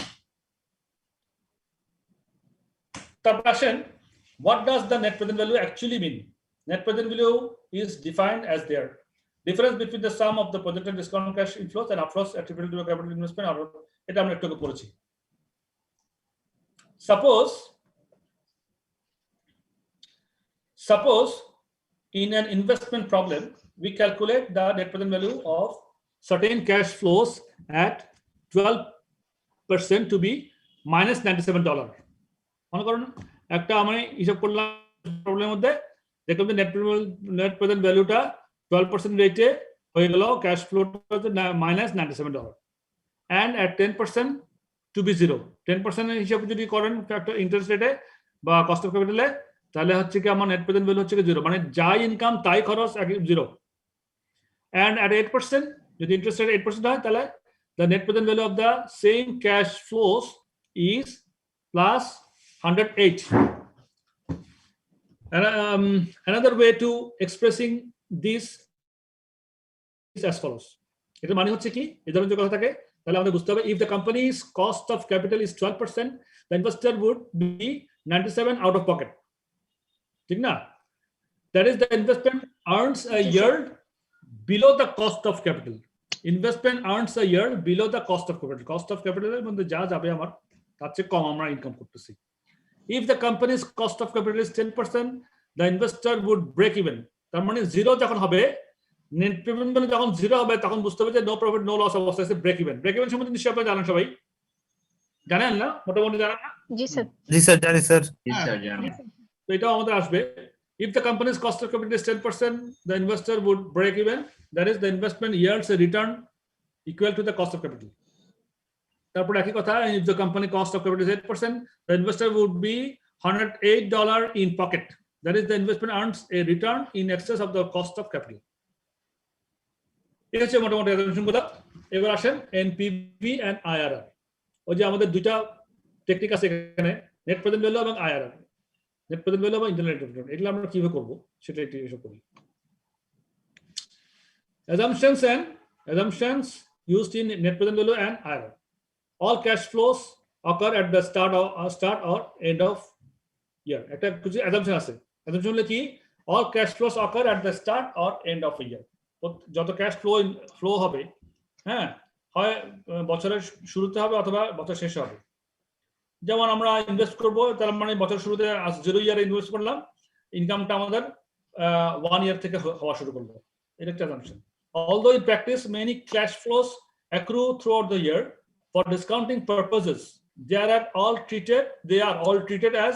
তারপর আসেন, what does the net present value actually mean? Net present value is defined as their difference between the sum of the projected discount cash inflows and outflows attributable to a capital investment. এটা আমরা একটু পড়েছি। Suppose in an investment problem we calculate the net present value of certain cash flows at 12% to be -$97. মনে করুন একটা আমি হিসাব করলাম প্রবলেমের মধ্যে, দেখলাম যে নেট প্রেজেন্ট ভ্যালুটা 12% রেটে হয়ে গেল, cash ফ্লোটা -$97, and at 10% to be 0, 10% হিসাবে যদি করেন ফ্যাক্টর ইন্টারেস্ট রেটে বা কস্ট অফ ক্যাপিটালে, তাহলে হচ্ছে কি আমার নেট প্রেজেন্ট ভ্যালু হচ্ছে কি 0, মানে যাই ইনকাম তাই খরচ 0। and at 8%, যদি ইন্টারেস্ট রেট 8% হয়, তাহলে the net present value of the same cash flows is plus 108. And another way to expressing this is as follows. এটা মানে হচ্ছে কি, এই ধরনের কথা থাকে তাহলে আমাদের বুঝতে হবে, if the company's cost of capital is 12%, the investor would be 97 out of pocket, ঠিক না? That is, the investment earns a yield below the cost of capital. Investment earns a yield below the cost of capital. Cost of capital এর মধ্যে যা যাবে আমার তার চেয়ে কম আমরা ইনকাম করতেছি। If the company's cost of capital is 10%, the investor would break even. তার মানে 0 যখন হবে, নেট প্রেজেন্ট ভ্যালু যখন 0 হবে, তখন বুঝতে হবে যে নো প্রফিট নো লস অবস্থা আছে, ব্রেক ইভেন। ব্রেক ইভেন সম্বন্ধে নিশ্চয়ই আপনারা জানেন, সবাই জানেন না? মোটামুটি জানেন না? জি স্যার। জি স্যার, জানি স্যার। Yes, sir, জানি। তো এটাও আমাদের আসবে। If the company's cost of capital is 10%, the investor would break even. That is, the investment yields a return equal to the cost of capital. তারপর একই কথা, if the company cost of capital is 8%, the investor would be $108 in pocket. That is, the investment earns a return in excess of the cost of capital. এই হচ্ছে মোটামুটি অ্যাসাম্পশনগুলো। এবার আসেন NPV and IRR. ওই যে আমাদের দুইটা টেকনিক আছে এখানে, নেট প্রেজেন্ট ভ্যালু এবং আইআরআর। নেট প্রেজেন্ট ভ্যালু এবং ইন্টারনাল রেট অফ রিটার্ন, এগুলো আমরা কিভাবে করব সেটা একটু এসব করি। Assumptions used in net present value and IRR. All cash flows occur at the start or end of year. একটা কিছু assumption আছে। Assumption হলো কি, all cash flows occur at the start or end of a year. যত cash flow হবে, হ্যাঁ, হয় বছরের শুরুতে হবে অথবা বছর শেষে হবে। যেমন আমরা ইনভেস্ট করব, তার মানে বছর শুরুতে 0 ইয়ারে ইনভেস্ট করলাম, ইনকামটা আমাদের 1 ইয়ার থেকে হওয়া শুরু করলো, এটা একটা assumption. Although in practice many cash flows accrue throughout the year, for discounting purposes they are all treated as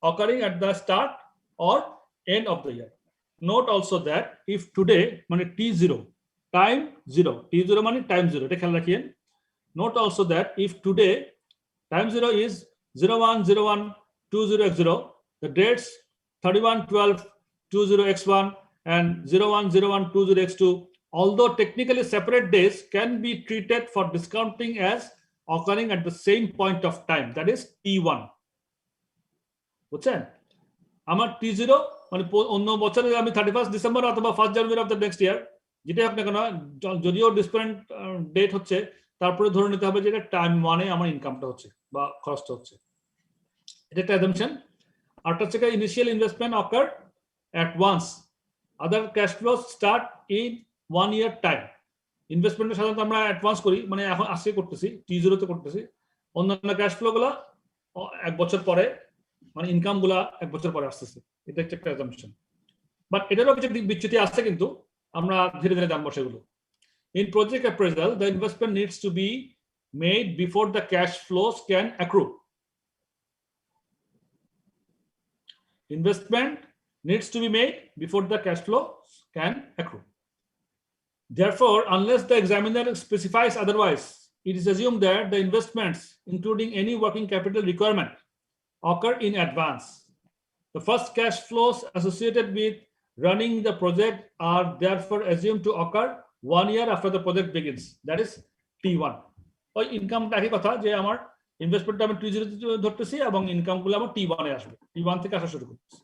occurring at the start or end of the year. Note also that if today মানে T0 time 0, T0 মানে time 0, এটা খেয়াল রাখিয়েন। Note also that if today time 0 is 01/01/20x0, the dates 31/12/20x1 and 01/01/20x2, although technically separate days, can be treated for discounting as occurring at the same point of time, that is T1. বুঝছেন? আমার T0 মানে অন্য বছরে আমি 31 December অথবা 1 জানুয়ারি of the next year, যেটাই হোক না কেন, যদিও ডিফারেন্ট ডেট হচ্ছে, তারপরে ধরে নিতে হবে যে এটা টাইম মানে আমার ইনকামটা হচ্ছে বা খরচটা হচ্ছে। এটা একটা অ্যাসাম্পশন। আরটা হচ্ছে initial investment occur at once, other cash flows start in 1 year টাইম। ইনভেস্টমেন্টটা সাধারণত আমরা অ্যাডভান্স করি, মানে এখন আজকে করতেছি, T0 তে করতেছি। অন্যান্য ক্যাশ ফ্লো গুলা 1 বছর পরে, মানে ইনকাম গুলা 1 বছর পরে আসতেছে। এটা একটা অ্যাসাম্পশন, বাট এটারও কিছু বিচ্যুতি আছে, কিন্তু আমরা ধীরে ধীরে জানবো সেগুলো। In project appraisal, the investment needs to be made before the cash flows can accrue. Investment needs to be made before the cash flows can accrue. Therefore, unless the examiner specifies otherwise, it is assumed that the investments, including any working capital requirement, occur in advance. The first cash flows associated with running the project are therefore assumed to occur 1 year after the project begins, that is T1. ওই ইনকামটা একই কথা, যে আমার ইনভেস্টমেন্টটা আমি T0 ধরতেছি এবং ইনকামগুলো আমার T1 এ আসবে, T1 থেকে আসা শুরু করতেছি।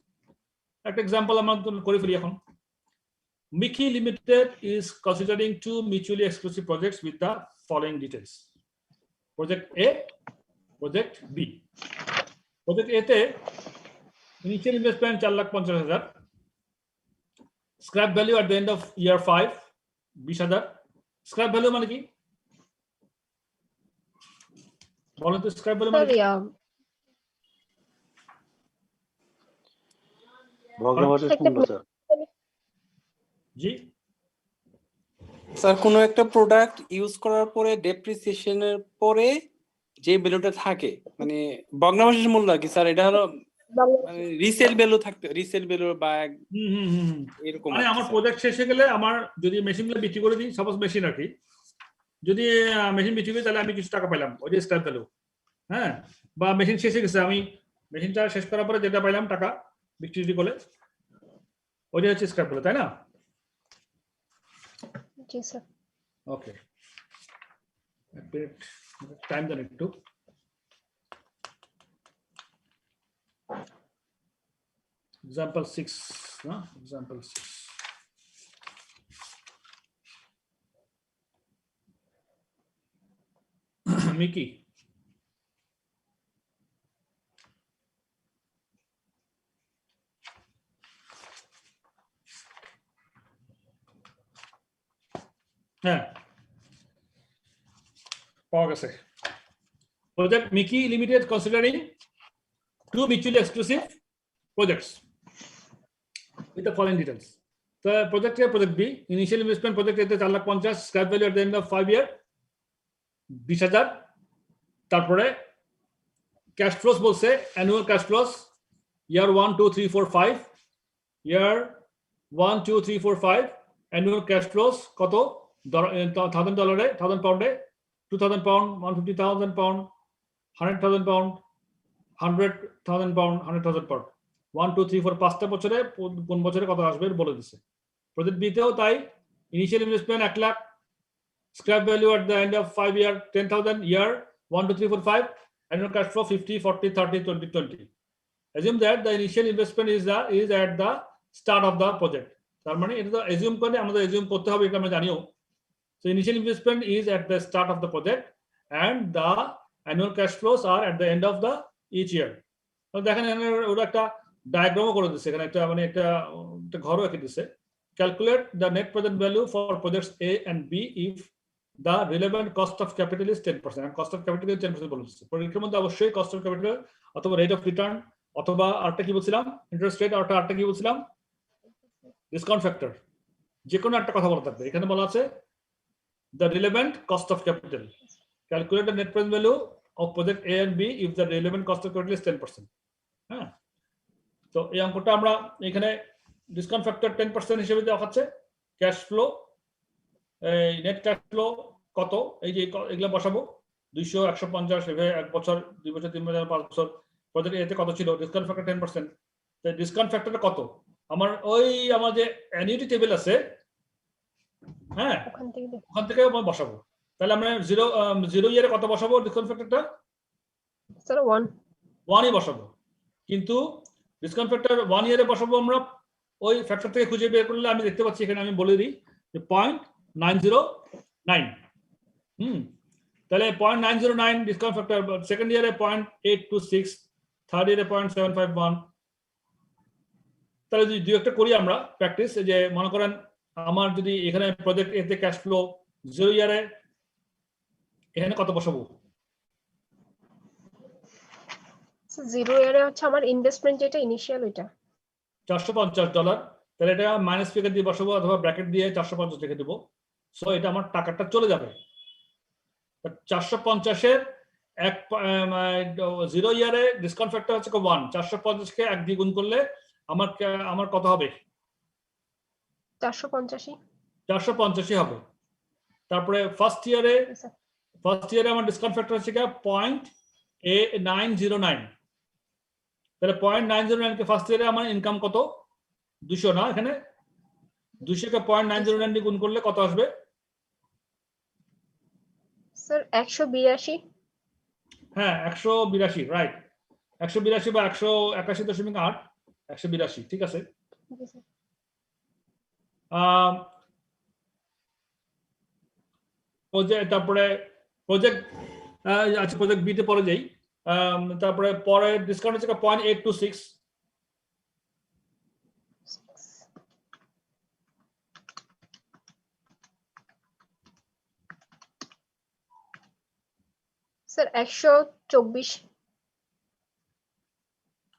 একটা এক্সাম্পল আমরা করে ফেলি এখন। Miki Limited is considering 2 mutually exclusive projects with the following details. Project A, Project B. Project A তে initial investment 4,50,000, scrap value at the end of year 5 20,000। scrap value মানে কি বলেন তো? scrap value মানে কি? ভগ্নাবশেষ মূল্য স্যার। জি sir, কোনো একটা প্রোডাক্ট ইউজ করার পরে ডেপ্রিসিয়েশনের পরে যে ভ্যালুটা থাকে, মানে ভগ্নাবশেষ মূল্য কি স্যার? এটা হলো মানে রিসেল ভ্যালু থাকতে রিসেল ভ্যালু বা এরকম মানে আর কি আমার স্যার। প্রজেক্ট শেষে গেলে আমার যদি মেশিনগুলো বিক্রি করে দিই, সাপোজ মেশিন আর কি, যদি মেশিন বিক্রি করি তাহলে আমি কিছু টাকা পেলাম, ওই যে স্ক্র্যাপ ভ্যালু। হ্যাঁ, বা মেশিন শেষে গেছে, আমি মেশিনটা শেষ করার পরে যেটা পাইলাম টাকা বিক্রি করে, ওইটা হচ্ছে স্ক্র্যাপ ভ্যালু, তাই না? জি স্যার। ওকে, টাইম দেন একটু। Example 6, no? Example 6. Mickey. হ্যাঁ, পাওয়া গেছে। Project Mickey Limited considering two mutually exclusive projects with the following details. The project A, project B, initial investment project A তে 4,50,000, scrap value at the end of 5 year 20,000, তারপরে cash flows বলছে annual cash flows year 1 2 3 4 5, year 1 2 3 4 5 annual cash flows কত $1,000, 1,000 pound, 2,000 pound, 150,000 pound, 100,000 pound, 100,000 pound, 100,000 pound, 1 2 3 4 5টা বছরে কোন বছরে কত আসবে বলে দিছে। প্রজেক্ট বি তেও তাই, initial investment 1 lakh, scrap value at the end of 5 year 10,000, year 1 2 3 4 5, annual cash flow 50 40 30 20 20. Assume that the initial investment is at the start of the project. তার মানে এটা তো assume করে, আমাদের assume করতে হবে, এটা আমরা জানিও। So initial investment is at the start of the project and the annual cash flows are at the end of the each year. তো দেখেন ওরা একটা ডায়াগ্রামও করে দিচ্ছে, এখানে একটা মানে একটা ঘরও এঁকে দিচ্ছে। Calculate the net present value for projects A and B if the relevant cost of capital is 10%, and cost of capital is 10% বলে দিচ্ছে। পরীক্ষার মধ্যে অবশ্যই cost of capital অথবা rate of return অথবা আরেকটা কি বলছিলাম, ইন্টারেস্ট রেট, আর আরেকটা কি বলছিলাম, ডিসকাউন্ট ফ্যাক্টর, যে কোনো একটা কথা বলা থাকবে। এখানে বলা আছে the relevant cost of capital. Calculate the net present value of project A and B if the relevant cost of capital is 10%. হ্যাঁ, তো এই অঙ্কটা আমরা এখানে ডিসকাউন্ট ফ্যাক্টর 10% হিসেবে দেখাচ্ছে। ক্যাশ ফ্লো, এই নেট ক্যাশ ফ্লো কত, এই যে এগুলা বসাবো 200 150 এভাবে 1 বছর 2 বছর 3 বছর 5 বছর। প্রজেক্ট এতে কত ছিল, ডিসকাউন্ট ফ্যাক্টর 10%, তো ডিসকাউন্ট ফ্যাক্টরটা কত, আমার আমার যে অ্যানুইটি টেবিল আছে, হ্যাঁ, ওখান থেকে আমরা বসাবো। তাহলে আমরা জিরো ইয়ারে কত বসাবো ডিসকাউন্ট ফ্যাক্টরটা? স্যার 1ই বসাবো, কিন্তু ডিসকাউন্ট ফ্যাক্টর 1 ইয়ারে বসাবো আমরা ওই ফ্যাক্টর থেকে খুঁজে বের করলে আমি দেখতে পাচ্ছি এখানে আমি বলে দিই যে 0.909। তাহলে 0.909 ডিসকাউন্ট ফ্যাক্টর, সেকেন্ড ইয়ারে 0.826, থার্ড ইয়ারে 0.751। তাহলে যদি দুই একটা করি আমরা প্র্যাকটিস, যে মনে করেন আমার যদি এখানে প্রজেক্ট এতে ক্যাশ ফ্লো 0 ইয়ারে, এখানে কত বসাবো? 0 ইয়ারে হচ্ছে আমার ইনভেস্টমেন্ট যেটা ইনিশিয়াল ওইটা $450, তাহলে এটা মাইনাস ফিগার দিয়ে বসাবো অথবা ব্র্যাকেট দিয়ে 450 লিখে দেবো। সো এটা আমার টাকাটা চলে যাবে। 450-এর 0 ইয়ারে ডিসকাউন্ট ফ্যাক্টর হচ্ছে 1, 450-কে 1 দিয়ে গুণ করলে আমার কত হবে? 485 হবে। তারপরে ফার্স্ট ইয়ারে আমার ডিসকাউন্ট ফ্যাক্টর হচ্ছে 0.909, তাহলে 0.909 কে ফার্স্ট ইয়ারে আমার ইনকাম কত? 200 না, এখানে 200-কে 0.909 দিয়ে গুণ করলে কত আসবে? স্যার 182। হ্যাঁ, 182, রাইট, 182 বা 181.8, 182, ঠিক আছে। তারপরে প্রজেক্ট, আচ্ছা প্রজেক্ট বি তে পরে যাই। তারপরে পরে ডিসকাউন্ট হচ্ছে 0.826, স্যার 124।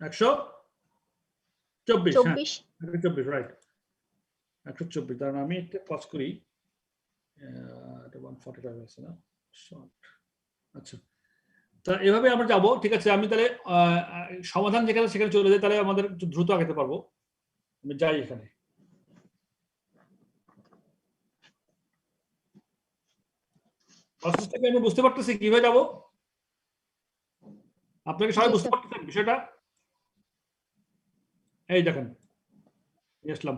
124, রাইট, 124। তার আমি একটা কাজ করি, এটা 145 আছে না, শর্ট, আচ্ছা তা এভাবে আমরা যাবো, ঠিক আছে। আমি তাহলে সমাধান যেখানে সেখানে চলে যাই, তাহলে আমাদের একটু দ্রুত আগাতে পারবো। আমি যাই এখানে। প্রসেসটাকে আমি বুঝতে পারতেছি কিভাবে যাবো। আপনাকে সবাই জি বুঝতে স্যার। পারতেছেন বিষয়টা? এই দেখেন, আসলাম।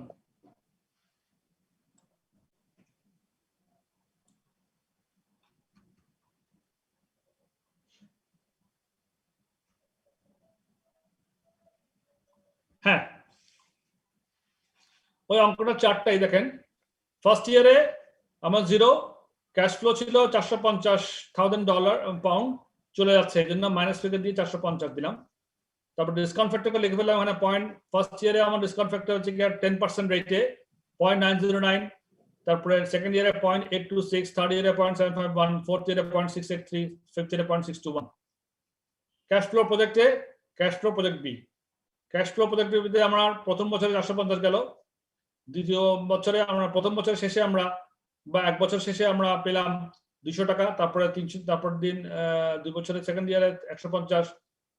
হ্যাঁ, ওই অঙ্কটা চারটাই দেখেন। ফার্স্ট ইয়ারে আমার জিরো ক্যাশ ফ্লো ছিল $450,000 পাউন্ড, চলে যাচ্ছে, এই জন্য মাইনাস ফিগার দিয়ে 450 দিলাম। তারপর ডিসকাউন্ট ফ্যাক্টরকে লিখে ফেললাম এখানে পয়েন্ট। ফার্স্ট ইয়ারে আমার ডিসকাউন্ট ফ্যাক্টর হচ্ছে কি 10% রেটে 0.909, তারপরে সেকেন্ড ইয়ারে 0.826, থার্ড ইয়ারে 0.751, ফোর্থ ইয়ারে 0.683, ফিফথ ইয়ারে 0.621। ক্যাশ ফ্লো প্রজেক্টে, cash flow project B, cash flow project বিতে আমরা প্রথম বছরে 450 গেল, দ্বিতীয় বছরে আমরা প্রথম বছরের শেষে আমরা বা এক বছর শেষে আমরা পেলাম 200 টাকা, তারপরে 300, তারপর দিন 2 বছরের সেকেন্ড ইয়ারে 150,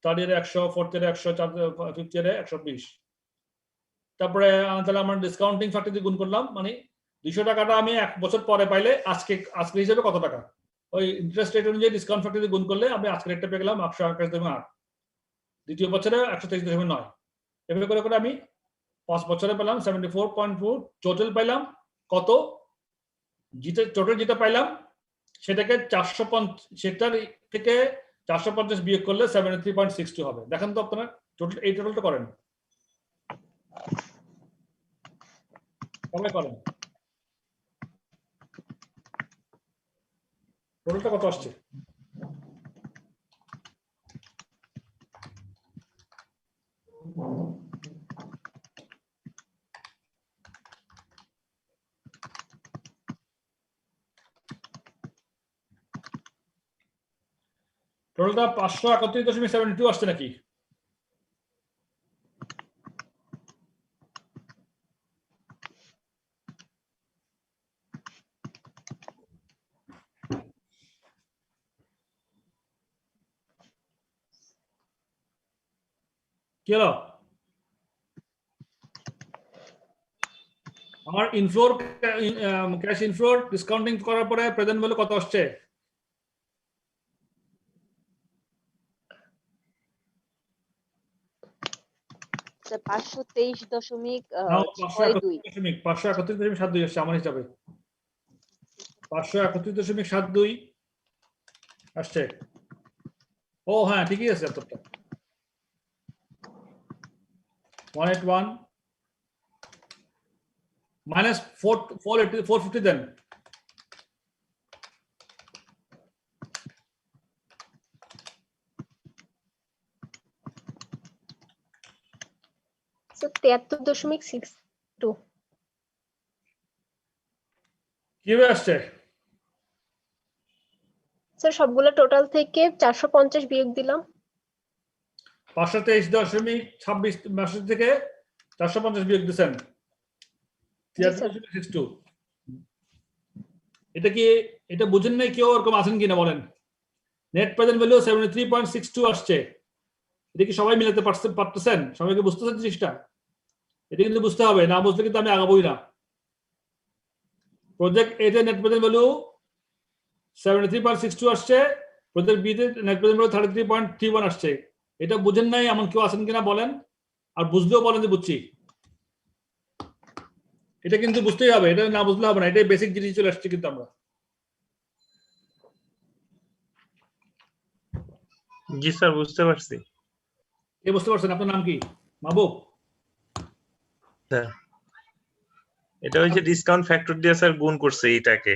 থার্ড ইয়ারে 100, ফোর্থ ইয়ারে 100, ফিফথ ইয়ারে 120। তারপরে তাহলে আমরা ডিসকাউন্টিং ফ্যাক্টর দিয়ে গুণ করলাম, মানে 200 টাকাটা আমি এক বছর পরে পাইলে আজকে হিসেবে কত টাকা, ওই ইন্টারেস্ট রেট অনুযায়ী ডিসকাউন্ট ফ্যাক্টর দিয়ে গুণ করলে আমি আজকের রেটটা পেয়ে গেলাম 121.8, দ্বিতীয় বছরে 123.9। এভাবে করে করে আমি 5 বছরে পেলাম 74.4, টোটাল পাইলাম কত, যেটা টোটাল যেটা পাইলাম সেটাকে 450, সেটার থেকে 450 বিয়োগ করলে 73.62 হবে। দেখেন তো আপনারা টোটাল, এই টোটালটা করেন, কবে করেন, টোটালটা কত আসছে? টোটালটা 531.72 আসছে নাকি? কি হলো? আমার ইনফ্লোর, ক্যাশ ইনফ্লোর ডিসকাউন্টিং করার পরে প্রেজেন্ট ভ্যালু কত আসছে? স্যার 523.62 531.72 আসছে আমার হিসাবে। 531.72 আসছে। ও হ্যাঁ, ঠিকই আছে এতটা। 181 minus 450 দেন। স্যার 73.62। কিভাবে আসছে? স্যার সবগুলো টোটাল থেকে 450 বিয়োগ দিলাম। 523.26 থেকে 450 বিয়োগ দিচ্ছেন, 73.62। এটা কি, এটা বুঝেন নাই কেউ এরকম আছেন কিনা বলেন? নেট প্রেজেন্ট ভ্যালু 73.62 আসছে, এটা কি সবাই মিলাতে পারতেছেন? সবাইকে বুঝতেছেন জিনিসটা? এটা কিন্তু বুঝতে হবে, না বুঝলে কিন্তু আমি আগাবোই না। প্রজেক্ট এ তে নেট প্রেজেন্ট ভ্যালু 73.62 আসছে, প্রজেক্ট বি তে নেট প্রেজেন্ট ভ্যালু 33.31 আসছে। এটা বুঝেন নাই এমন কেউ আছেন কিনা বলেন, আর বুঝলেও বলেন যে বুঝছি। এটা কিন্তু বুঝতেই হবে, এটা না বুঝলে হবে না, এটাই বেসিক জিনিস চলে আসছে কিন্তু আমরা। জি স্যার, বুঝতে পারছি। কে বুঝতে পারছেন? আপনার নাম কি? মাহবুব? স্যার এটা ওই যে ডিসকাউন্ট ফ্যাক্টর দিয়ে স্যার গুণ করছে এইটাকে,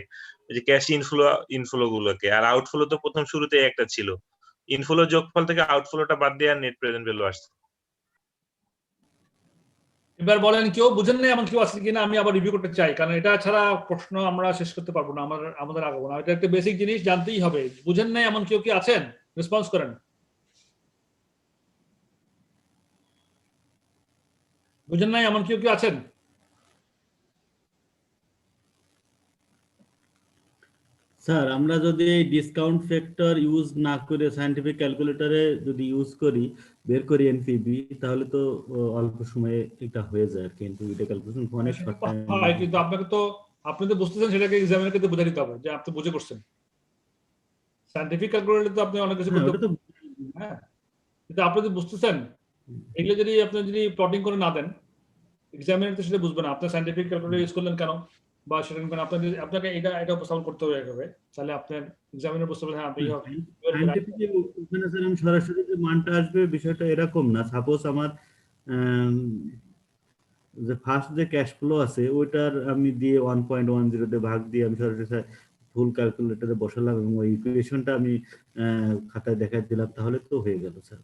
ওই যে ক্যাশ ইনফ্লো গুলোকে, আর আউটফ্লো তো প্রথম শুরুতে একটা ছিল, ইনফ্লো যোগফল থেকে আউটফ্লোটা বাদ দিয়ে আর নেট প্রেজেন্ট ভ্যালু আসছে। এবার বলেন কেউ বুঝেন নাই এমন কেউ আছে কিনা, আমি আবার রিভিউ করতে চাই, কারণ এটা ছাড়া প্রশ্ন আমরা শেষ করতে পারবো না, আমাদের আগাবো না। এটা একটা বেসিক জিনিস, জানতেই হবে। বুঝেন নাই এমন কেউ কি আছেন? রেসপন্স করেন। বুঝেন নাই এমন কেউ কি আছেন? স্যার আমরা যদি এই ডিসকাউন্ট ফ্যাক্টর ইউজ না করে সায়েন্টিফিক ক্যালকুলেটরে যদি ইউজ করি, বের করি এনপিভি, তাহলে তো অল্প সময়ে এটা হয়ে যায় আর কি। এনপিভি ক্যালকুলেশন অনেক শর্ট টাইম হয়, কিন্তু আপনাকে তো আপনি তো বুঝতেছেন, সেটাকে এক্সামিনার কে বুঝাই দিতে হবে যে আপনি বুঝে করছেন। সায়েন্টিফিক ক্যালকুলেটর তো আপনি অনেক কিছু করতে ওটা তো হ্যাঁ, কিন্তু আপনি যদি বুঝতেছেন, এগুলো যদি আপনি যদি প্লটিং করে না দেন, এক্সামিনার তো সেটা বুঝবে না আপনি সায়েন্টিফিক ক্যালকুলেটর ইউজ করলেন কেন, বা সেটা কেন আপনাকে এটা উপস্থাপন করতে হবে, তাহলে আপনার এক্সামিনার বুঝতে পারবেন হ্যাঁ আপনি সায়েন্টিফিক ওখানে স্যার আমি সরাসরি যে মানটা আসবে বিষয়টা এরকম না। সাপোজ আমার যে ফার্স্ট যে ক্যাশ ফ্লো আছে ওইটার আমি দিয়ে 1.10 তে ভাগ দিয়ে আমি সরাসরি ফুল ক্যালকুলেটরে বসালাম এবং ওই ইকুয়েশনটা আমি খাতায় দেখাই দিলাম, তাহলে তো হয়ে গেল স্যার।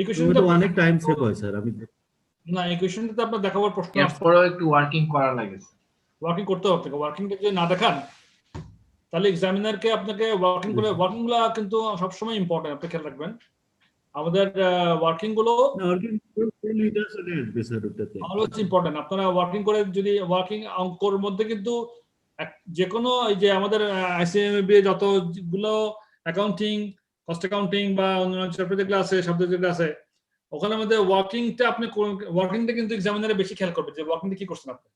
ইকুয়েশনটা অনেক টাইম সেভ হয় স্যার। আমি না, ইকুয়েশনটা তো আপনার দেখাবার প্রশ্ন আসছে, এরপরেও একটু ওয়ার্কিং করা লাগে। ওয়ার্কিং করতে হবে আপনাকে। ওয়ার্কিংটা যদি না দেখান তাহলে এক্সামিনারকে আপনাকে ওয়ার্কিং করে, ওয়ার্কিং গুলো কিন্তু সবসময় ইম্পর্টেন্ট, আপনি খেয়াল রাখবেন। আমাদের ওয়ার্কিং গুলো অলওয়েজ ইম্পর্টেন্ট। আপনারা ওয়ার্কিং করে যদি ওয়ার্কিং অঙ্কর মধ্যে কিন্তু যে কোনো এই যে আমাদের আইসিএমবি যতগুলো অ্যাকাউন্টিং, কস্ট অ্যাকাউন্টিং বা অন্যান্য চ্যাপ্টার যেগুলো আছে, শব্দ যেগুলো আছে, ওখানে আমাদের ওয়ার্কিংটা আপনি ওয়ার্কিংটা কিন্তু এক্সামিনারে বেশি খেয়াল করবে যে ওয়ার্কিংটা কি করছেন আপনি।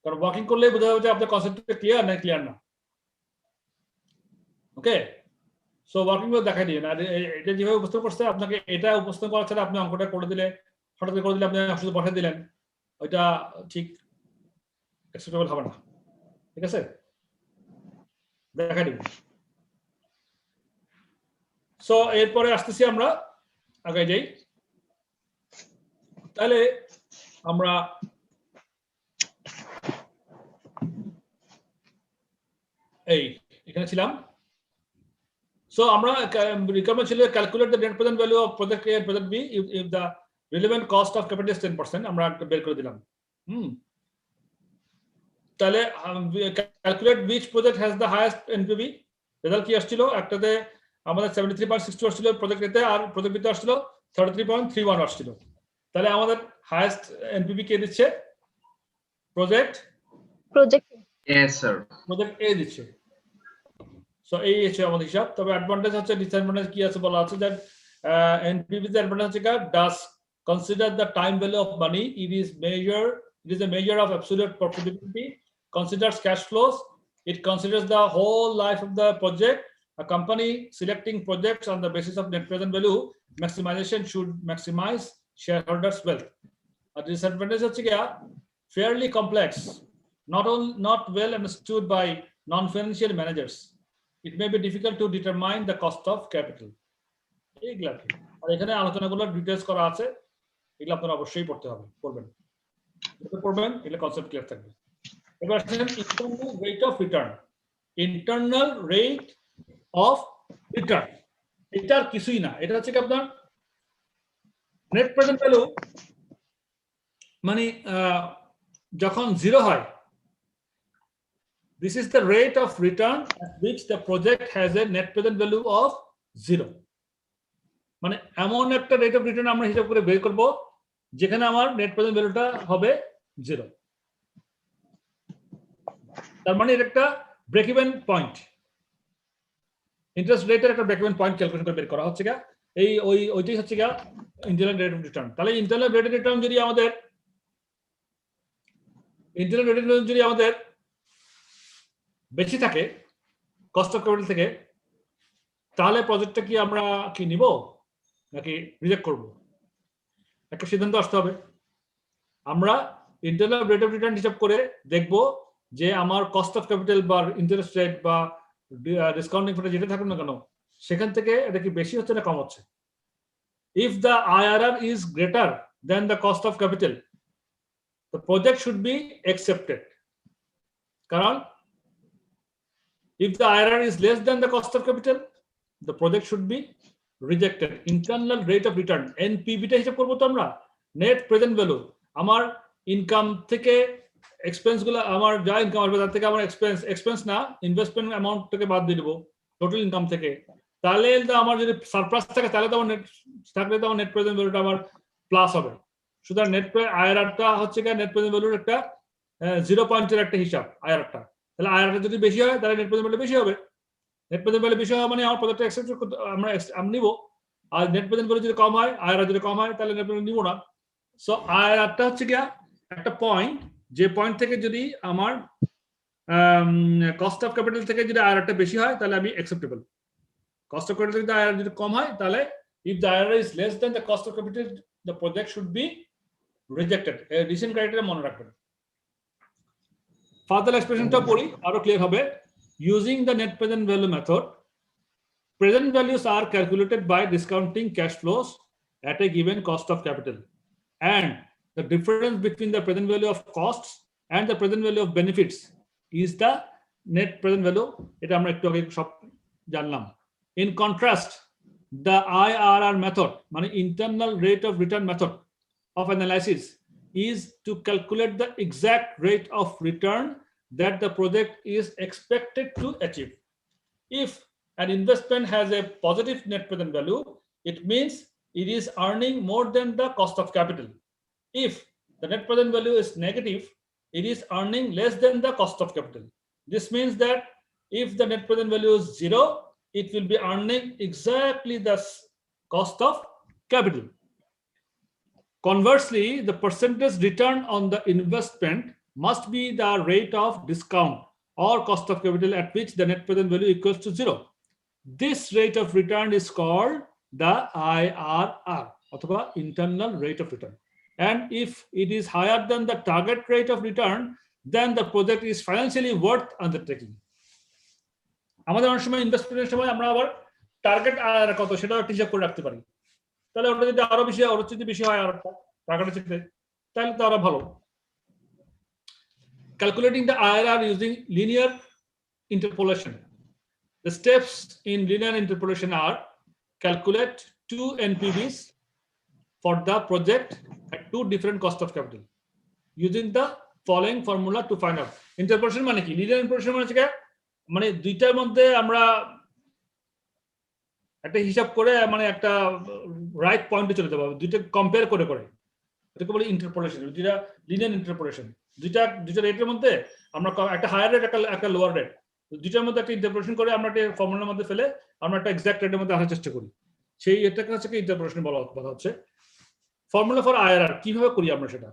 কারণ ওয়ার্কিং করলে বোঝা যাবে যে আপনার কনসেপ্টটা ক্লিয়ার না ক্লিয়ার না। ওকে, সো ওয়ার্কিং গুলো দেখাই দিন। আর এটা যেভাবে উপস্থাপন করছে আপনাকে, এটা উপস্থাপন করা ছাড়া আপনি অঙ্কটা করে দিলে, হঠাৎ করে দিলে, আপনি শুধু বসাই দিলেন, ওইটা ঠিক অ্যাকসেপ্টেবল হবে না। ঠিক আছে, দেখাই দিন। সো এরপরে আসতেছি আমরা আগে যাই। তাহলে আমরা এই এখানে ছিলাম। So আমরা requirement ছিল calculate the net present value of project A and project B if the relevant cost of capital is 10%, আমরা বের করে দিলাম। তাহলে calculate which project has the highest NPV, result কি আসছিল? একটাতে আমাদের 73.62 আসছিল প্রজেক্ট এতে, আর প্রজেক্ট বিতে আসছিল 33.31 আসছিল। তাহলে আমাদের হাইয়েস্ট এনপিভি কে দিচ্ছে? প্রজেক্ট এ স্যার, প্রজেক্ট এ দিচ্ছে। সো এই হচ্ছে আমাদের হিসাব। তবে অ্যাডভান্টেজ হচ্ছে, ডিসঅ্যাডভান্টেজ কি আছে বলা আছে যে এনপিভি এর অ্যাডভান্টেজ হচ্ছে does consider the time value of money, it is a measure of absolute profitability, considers cash flows, it considers the whole life of the project. A company selecting projects on the basis of net present value maximization should maximize shareholders wealth. A disadvantage হচ্ছে কি fairly complex, not well understood by non-financial managers. It may be difficult to determine the cost of capital. এইগুলা আর এখানে আলোচনাগুলো details করা আছে, এগুলো আপনারা অবশ্যই পড়তে হবে, পড়বেন এগুলো কনসেপ্ট ক্লিয়ার থাকবে। এবার আসেন internal rate of return. Internal rate of return এটা আর কিছুই না, এটা হচ্ছে কি আপনার নেট প্রেজেন্ট ভ্যালু, মানে যখন জিরো হয়, this is the rate of return at which the project has a net present value of 0. মানে এমন একটা রেট অফ রিটার্ন আমরা হিসাব করে বের করব যেখানে আমার নেট প্রেজেন্ট ভ্যালুটা হবে 0। তার মানে এটা একটা ব্রেক ইভেন পয়েন্ট, ইন্টারেস্ট রেটের একটা ব্রেক ইভেন পয়েন্ট ক্যালকুলেট করে বের করা হচ্ছে গা, এই ওইটাই হচ্ছে গা ইন্টারনাল রেট অফ রিটার্ন। তাহলে ইন্টারনাল রেট অফ রিটার্ন যদি আমাদের বেশি থাকে কস্ট অফ ক্যাপিটাল থেকে, তাহলে প্রজেক্টটা কি আমরা কি নিব নাকি রিজেক্ট করব? একটা সিদ্ধান্ত আসতে হবে। আমরা ইন্টারনাল রেট অফ রিটার্ন হিসাব করে দেখব যে আমার কস্ট অফ ক্যাপিটাল বা ইন্টারেস্ট রেট বা ডিসকাউন্টিং ফ্যাক্টর যেটা থাকুক না কেন, সেখান থেকে এটা কি বেশি হচ্ছে না কম হচ্ছে। If the IRR is greater than the cost of capital, the project should be accepted. কারণ if the IRR is less than the cost of capital, the project should be rejected. Internal rate of return, NPV টা হিসাব করব তো আমরা, net present value, আমার income থেকে expense গুলো, আমার যা ইনকাম আসবে তার থেকে আমার এক্সপেন্স না ইনভেস্টমেন্ট অ্যামাউন্ট থেকে বাদ দিয়ে দেবো টোটাল ইনকাম থেকে। তাহলে আমার যদি সারপ্লাস থাকে তাহলে তো আমার নেট প্রেজেন্ট ভ্যালুটা আমার প্লাস হবে। সুতরাং নেট IRR টা হচ্ছে নেট প্রেজেন্ট ভ্যালুর একটা 0 পয়েন্টের একটা হিসাব IRR টা। তাহলে আয়আরটা যদি বেশি হয় তাহলে নেট প্রেজেন্ট ভ্যালু বেশি হবে। নেট প্রেজেন্ট ভ্যালু বেশি হওয়া মানে আমার প্রজেক্টটা অ্যাকসেপ্ট আমরা নিব। আর নেট প্রেজেন্ট ভ্যালু যদি কম হয়, আয়আর যদি কম হয় তাহলে নেট প্রেজেন্ট নিব না। সো আয়আরটা হচ্ছে গিয়া একটা পয়েন্ট, যে পয়েন্ট থেকে যদি আমার কস্ট অফ ক্যাপিটাল থেকে যদি আয়আরটা বেশি হয় তাহলে আমি অ্যাকসেপ্টেবল। কস্ট অফ ক্যাপিটাল যদি আয়আর যদি কম হয় তাহলে if the IRR is less than the cost of capital, the project should be rejected. A recent criteria মনে রাখবেন। Further expressionটা পড়ি আরো ক্লিয়ার হবে। Using the net present value method, present values are calculated by discounting cash flows at a given cost of capital, and the difference between the present value of costs and the present value of benefits is the net present value. এটা আমরা একটু আগে সব জানলাম। In contrast, the IRR method, মানে internal rate of return method of analysis, is to calculate the exact rate of return that the project is expected to achieve. If an investment has a positive net present value, it means it is earning more than the cost of capital. If the net present value is negative, it is earning less than the cost of capital. This means that if the net present value is 0, it will be earning exactly the cost of capital. Conversely, the percentage return on the investment must be the rate of discount or cost of capital at which the net present value equals to 0. This rate of return is called the IRR, or internal rate of return. And if it is higher than the target rate of return, then the project is financially worth undertaking. আমাদের অনেক সময় ইনভেস্টমেন্টের সময় আমরা আবার target আয়আর কত সেটা হিসাব করে রাখতে পারি। তাহলে ওটা যদি আরো বেশি হয়, ওর যদি বেশি হয় আর টাকাটা চিনতে, তাহলে তো আরো ভালো। Calculating the IRR using linear interpolation. The steps in linear interpolation are: calculate 2 NPVs for the project at 2 different cost of capital using the following formula to find out. Interpolation মানে কি? Linear interpolation মানে হচ্ছে মানে দুইটার মধ্যে আমরা একটা হিসাব করে মানে একটা রাইট পয়েন্টে চলে যাবো, দুইটা কম্পেয়ার করে করে, এটাকে বলে ইন্টারপোলেশন। দুইটা লিনিয়ার ইন্টারপোলেশন, দুইটা রেটের মধ্যে আমরা একটা হায়ার রেট একটা লোয়ার রেট, দুইটার মধ্যে একটা ইন্টারপোলেশন করে আমরা একটা ফর্মুলার মধ্যে ফেলে আমরা একটা এক্সাক্ট রেটের মধ্যে আসার চেষ্টা করি, সেই এটাকে হচ্ছে ইন্টারপোলেশন বলা হচ্ছে। ফর্মুলা ফর আইআরআর কিভাবে করি আমরা সেটা,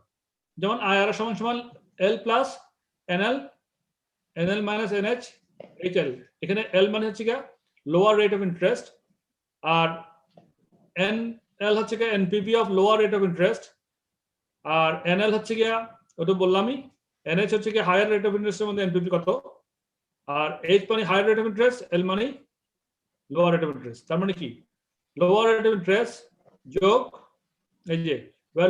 যেমন আইআরআর সমান সমান L plus NL, NL minus NH HL. এখানে এল মানে হচ্ছে গিয়া লোয়ার রেট অফ ইন্টারেস্ট, আর এনএল হচ্ছে গিয়া NPV of lower rate of interest, আর এনএল হচ্ছে গিয়া ওটা বললামই, এনএইচ হচ্ছে গিয়া হায়ার রেট অফ ইন্টারেস্টের মধ্যে এনপিভি কত, আর এইচ মানে হায়ার রেট অফ ইন্টারেস্ট, এল মানে লোয়ার রেট অফ ইন্টারেস্ট। তার মানে কি লোয়ার রেট অফ ইন্টারেস্ট যোগ এই যে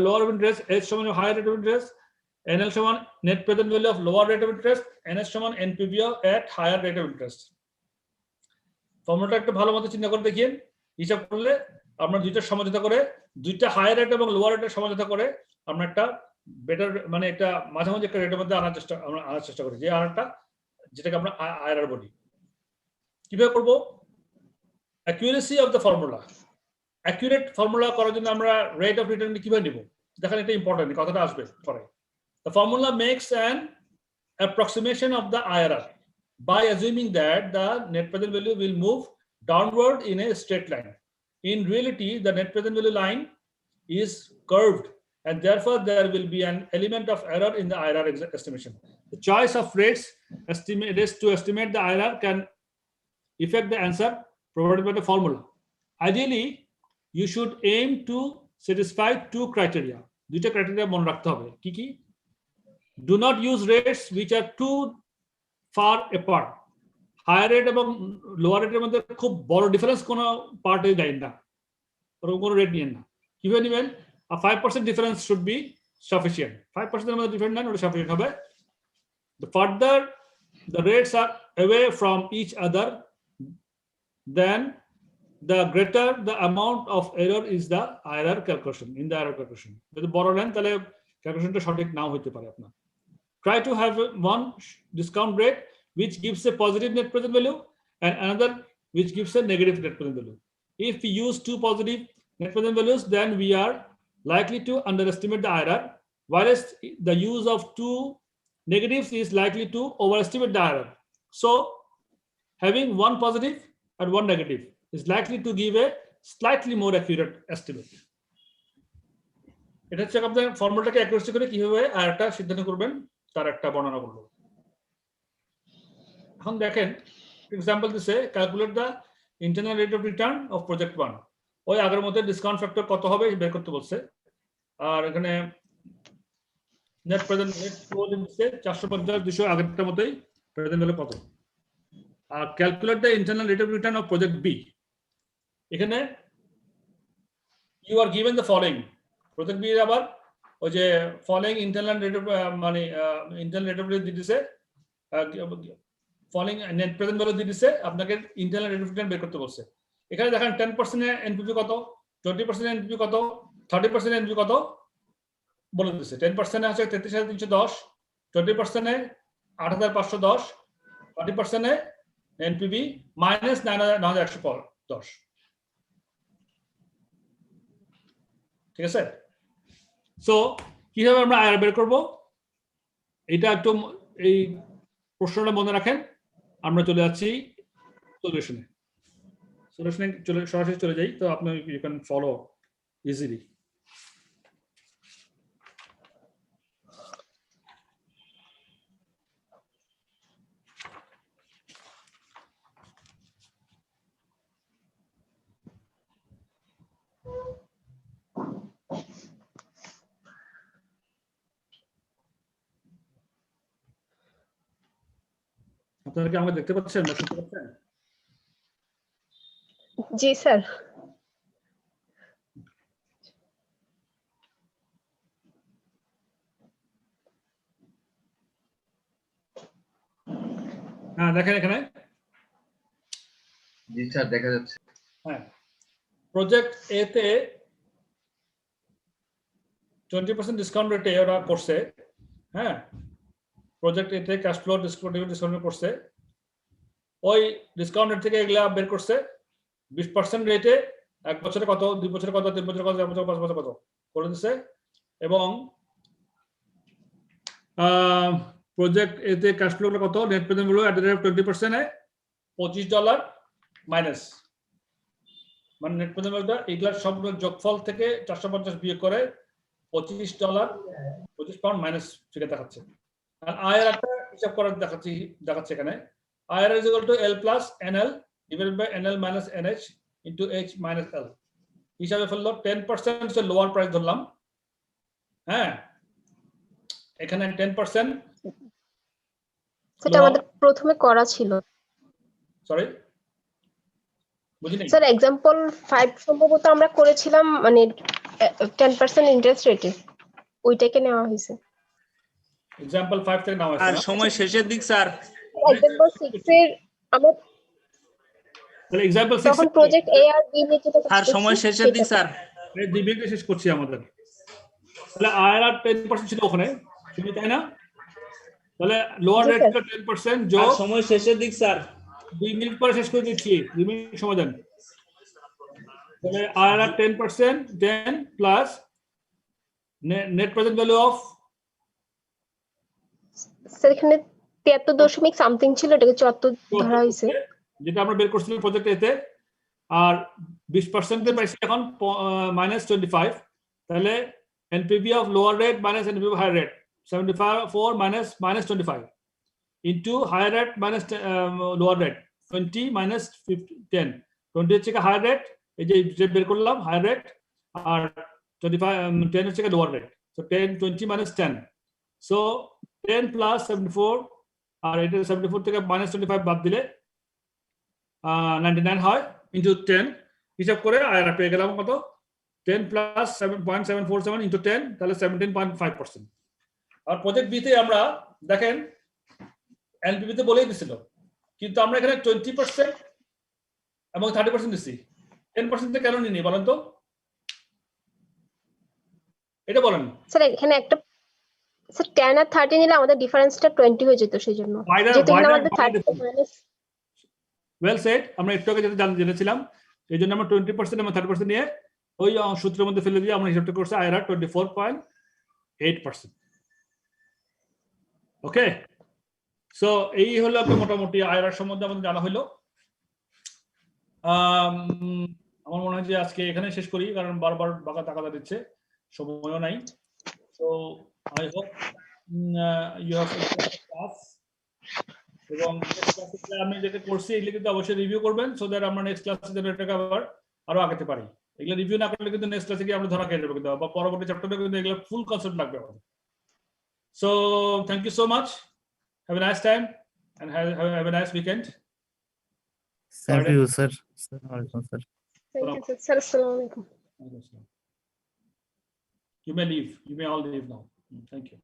লোয়ার অফ ইন্টারেস্ট, এইচ সমান higher rate of interest, NL সমান net present value of lower rate of interest, NS সমান NPV at higher rate of interest. ফর্মুলাটা একটু ভালো মতো চিন্তা করে দেখিয়ে হিসাব করলে আমরা দুইটা সমঝোতা করে, দুইটা হায়ার রেট এবং লোয়ার রেটের সমঝোতা করে আমরা একটা বেটার মানে একটা মাঝামাঝি একটা রেটের মধ্যে আনার চেষ্টা করি, যে আনারটা যেটাকে আমরা আইআরআর বলি। কিভাবে করবো? Accuracy of the formula. Accurate formula করার জন্য আমরা রেট অফ রিটার্ন কিভাবে নিব, দেখেন এটা ইম্পর্টেন্ট, কথাটা আসবে পরে। The formula makes an approximation of the IRR by assuming that the net present value will move downward in a straight line. In reality, the net present value line is curved, and therefore there will be an element of error in the IRR estimation. The choice of rates to estimate the IRR can affect the answer provided by the formula. Ideally, you should aim to satisfy 2 criteria. দুইটা criteria মনে রাখতে হবে। কি কি? Do not use rates which are too far apart. Higher rate এবং lower rate এর মধ্যে খুব বড় ডিফারেন্স কোনো পার্টে যায় না, ওরকম কোনো রেট নিয়েন না। কিভাবে নেবেন? A 5% difference should be sufficient. 5% এর মধ্যে ডিফারেন্স নেন, ওটা সাফিসিয়েন্ট হবে। The further the rates are away from each other, then the greater the amount of error is the IRR calculation, in the IRR calculation. যদি বড় নেন তাহলে ক্যালকুলেশনটা সঠিক নাও হতে পারে আপনার। Try to have one discount rate which gives a positive net present value and another which gives a negative net present value. If we use 2 positive net present values, then we are likely to underestimate the IRR, whilst the use of 2 negatives is likely to overestimate the error. So having one positive and one negative is likely to give a slightly more accurate estimate. এটা হচ্ছে আপনাদের ফর্মুলাটাকে accuracy করে কিভাবে আরেকটা সিদ্ধান্ত করবেন তার একটা বর্ণনা করব। এখন দেখেন এক্সাম্পল দিছে calculate the internal rate of return of project 1। ওই আগের মধ্যে ডিসকাউন্ট ফ্যাক্টর কত হবে বের করতে বলছে। আর এখানে নেট প্রেজেন্ট নেট ফ্লো দিচ্ছে 450 200 আগেরটার মতোই প্রেজেন্ট ভ্যালু কত। আর calculate the internal rate of return of project B. এখানে you are given the following project B আবার ওই যে ফলোইং ইন্টারনাল রেট অফ মানে ইন্টারনাল রেট অফ রিটার্ন দিতেছে, ফলোইং নেট প্রেজেন্ট ভ্যালু দিতেছে, আপনাকে ইন্টারনাল রেট অফ রিটার্ন বের করতে বলছে। এখানে দেখেন 10% এর এনপিভি কত, 20% এনপিভি কত, 30% এনপিভি কত বলে দিচ্ছে। 10% এ আছে 33,310, 20% এ 8,510, 40% এ এনপিভি মাইনাস 9,110। ঠিক আছে? সো কিভাবে আমরা আয়ার বের করব এটা একটু এই প্রশ্নটা মনে রাখেন। আমরা চলে যাচ্ছি সলিউশনে। সলিউশনে সরাসরি চলে যাই, তো আপনি ইউ ক্যান ফলো ইজিলি। আপনারা কি আমাকে দেখতে পাচ্ছেন বা শুনতে পাচ্ছেন? জি স্যার। হ্যাঁ দেখেন এখানে। জি স্যার দেখা যাচ্ছে। হ্যাঁ, প্রজেক্ট এ তে 20% ডিসকাউন্ট রেটে ওরা করছে। হ্যাঁ, প্রজেক্ট এ তে ক্যাশ ফ্লো ডিসকাউন্ট করছে। ওই ডিসকাউন্ট রেট থেকে এগুলা বের করছে 20% রেটে 1 বছরে কত, 2 বছরে কত, 3 বছরে কত, 4 বছরে 5 বছরে কত করে দিচ্ছে। এবং প্রজেক্ট এ তে ক্যাশ ফ্লো কত, নেট প্রেজেন্ট ভ্যালু এট 20% এ $25 মাইনাস, মানে নেট প্রেজেন্ট ভ্যালুটা এগুলা সব যোগফল থেকে 450 বিয়োগ করে $25 25 পাউন্ড মাইনাস ফিগার দেখাচ্ছে। আর আয়ের একটা হিসাব করার দেখাচ্ছে এখানে। IR is equal to L plus NL divided by NL minus NH into H minus L হিসাবে ফেললো। 10% হচ্ছে লোয়ার প্রাইস ধরলাম। হ্যাঁ, এখানে 10% সেটা আমাদের প্রথমে করা ছিল। সরি বুঝিনি স্যার एग्जांपल 5 সম্ভবত আমরা করেছিলাম, মানে 10% ইন্টারেস্ট রেটে ওইটাকে নেওয়া হয়েছে। एग्जांपल 5 থেকে নাও আছে। আর সময় শেষের দিক স্যার। एग्जांपल 6 এর আমরা তাহলে एग्जांपल 6 তখন প্রজেক্ট এ আর বি নিয়ে যেটা আর সময় শেষের দিক স্যার। এই ডিবেটে শেষ করছি আমাদের। তাহলে IR 10% ছিল ওখানে, শুনি তাই না? তাহলে লোয়ার রেট ছিল 10% আর যোগ সময় শেষের দিক স্যার। 2 মিনিট পরে শেষ করে দিচ্ছি, 2 মিনিট সময় দেন। তাহলে IR 10% 10 plus net present value of sir এখানে 73 সামথিং ছিল, এটাকে 74 ধরা হয়েছে, যেটা আমরা বের করছিলাম প্রজেক্ট এতে। আর 20% এর পাইছি এখন -25। তাহলে NPV of lower rate minus NPV of higher rate 74 minus -25 into higher rate minus lower rate 20 minus 10। 20 হচ্ছে হায়ার রেট, এই যে বের করলাম হায়ার রেট, আর 10 হচ্ছে lower rate. So 10 20 minus 10, so 10 plus 74, আর এটা 74 থেকে -25 বাদ দিলে 99 হয়, ইনটু 10 হিসাব করে আয়ার পেয়ে গেলাম কত, 10 প্লাস 7.747 ইনটু 10, তাহলে 17.5%। আর প্রজেক্ট বি তে আমরা দেখেন এনপিভি তে বলেই দিছিল, কিন্তু আমরা এখানে 20% এবং 30% দিছি। 10% তে কেন নিনি বলেন তো, এটা বলেন। স্যার এখানে একটা স্যার 10 আর 30 নিলে আমাদের ডিফারেন্সটা 20 হয়ে যেত, সেজন্য যেহেতু এখানে আমাদের 30 মাইনাস। ওয়েল সেড, আমরা একটু আগে যেটা জেনেছিলাম, এই জন্য আমরা 20% এবং 30% নিয়ে ওই সূত্রের মধ্যে ফেলে দিয়ে আমরা হিসাবটা করছি আইআরআর 24.8%। ওকে, সো এই হলো একটা মোটামুটি আইআরআর সম্বন্ধে আমাদের জানা হলো। আমার মনে হয় যে আজকে এখানে শেষ করি, কারণ বারবার বাঁকা টাকা দিচ্ছে, সময়ও নাই। So I hope you have class, এবং আমি যেটা করছি এগুলো কিন্তু অবশ্যই রিভিউ করবেন, সো দ্যাট আমরা নেক্সট ক্লাসে যেন এটাকে আবার আরো আগাতে পারি। এগুলো রিভিউ না করলে কিন্তু নেক্সট ক্লাসে গিয়ে আমরা ধরা খেয়ে যাবো, কিন্তু বা পরবর্তী চ্যাপ্টারে কিন্তু এগুলো ফুল কনসেপ্ট লাগবে আমাদের। So thank you so much, have a nice time and have a nice weekend. Same to you, sir. Assalamualaikum, sir. Thank you, sir. Sir, assalamu alaikum. You may leave. You may all leave now. Thank you.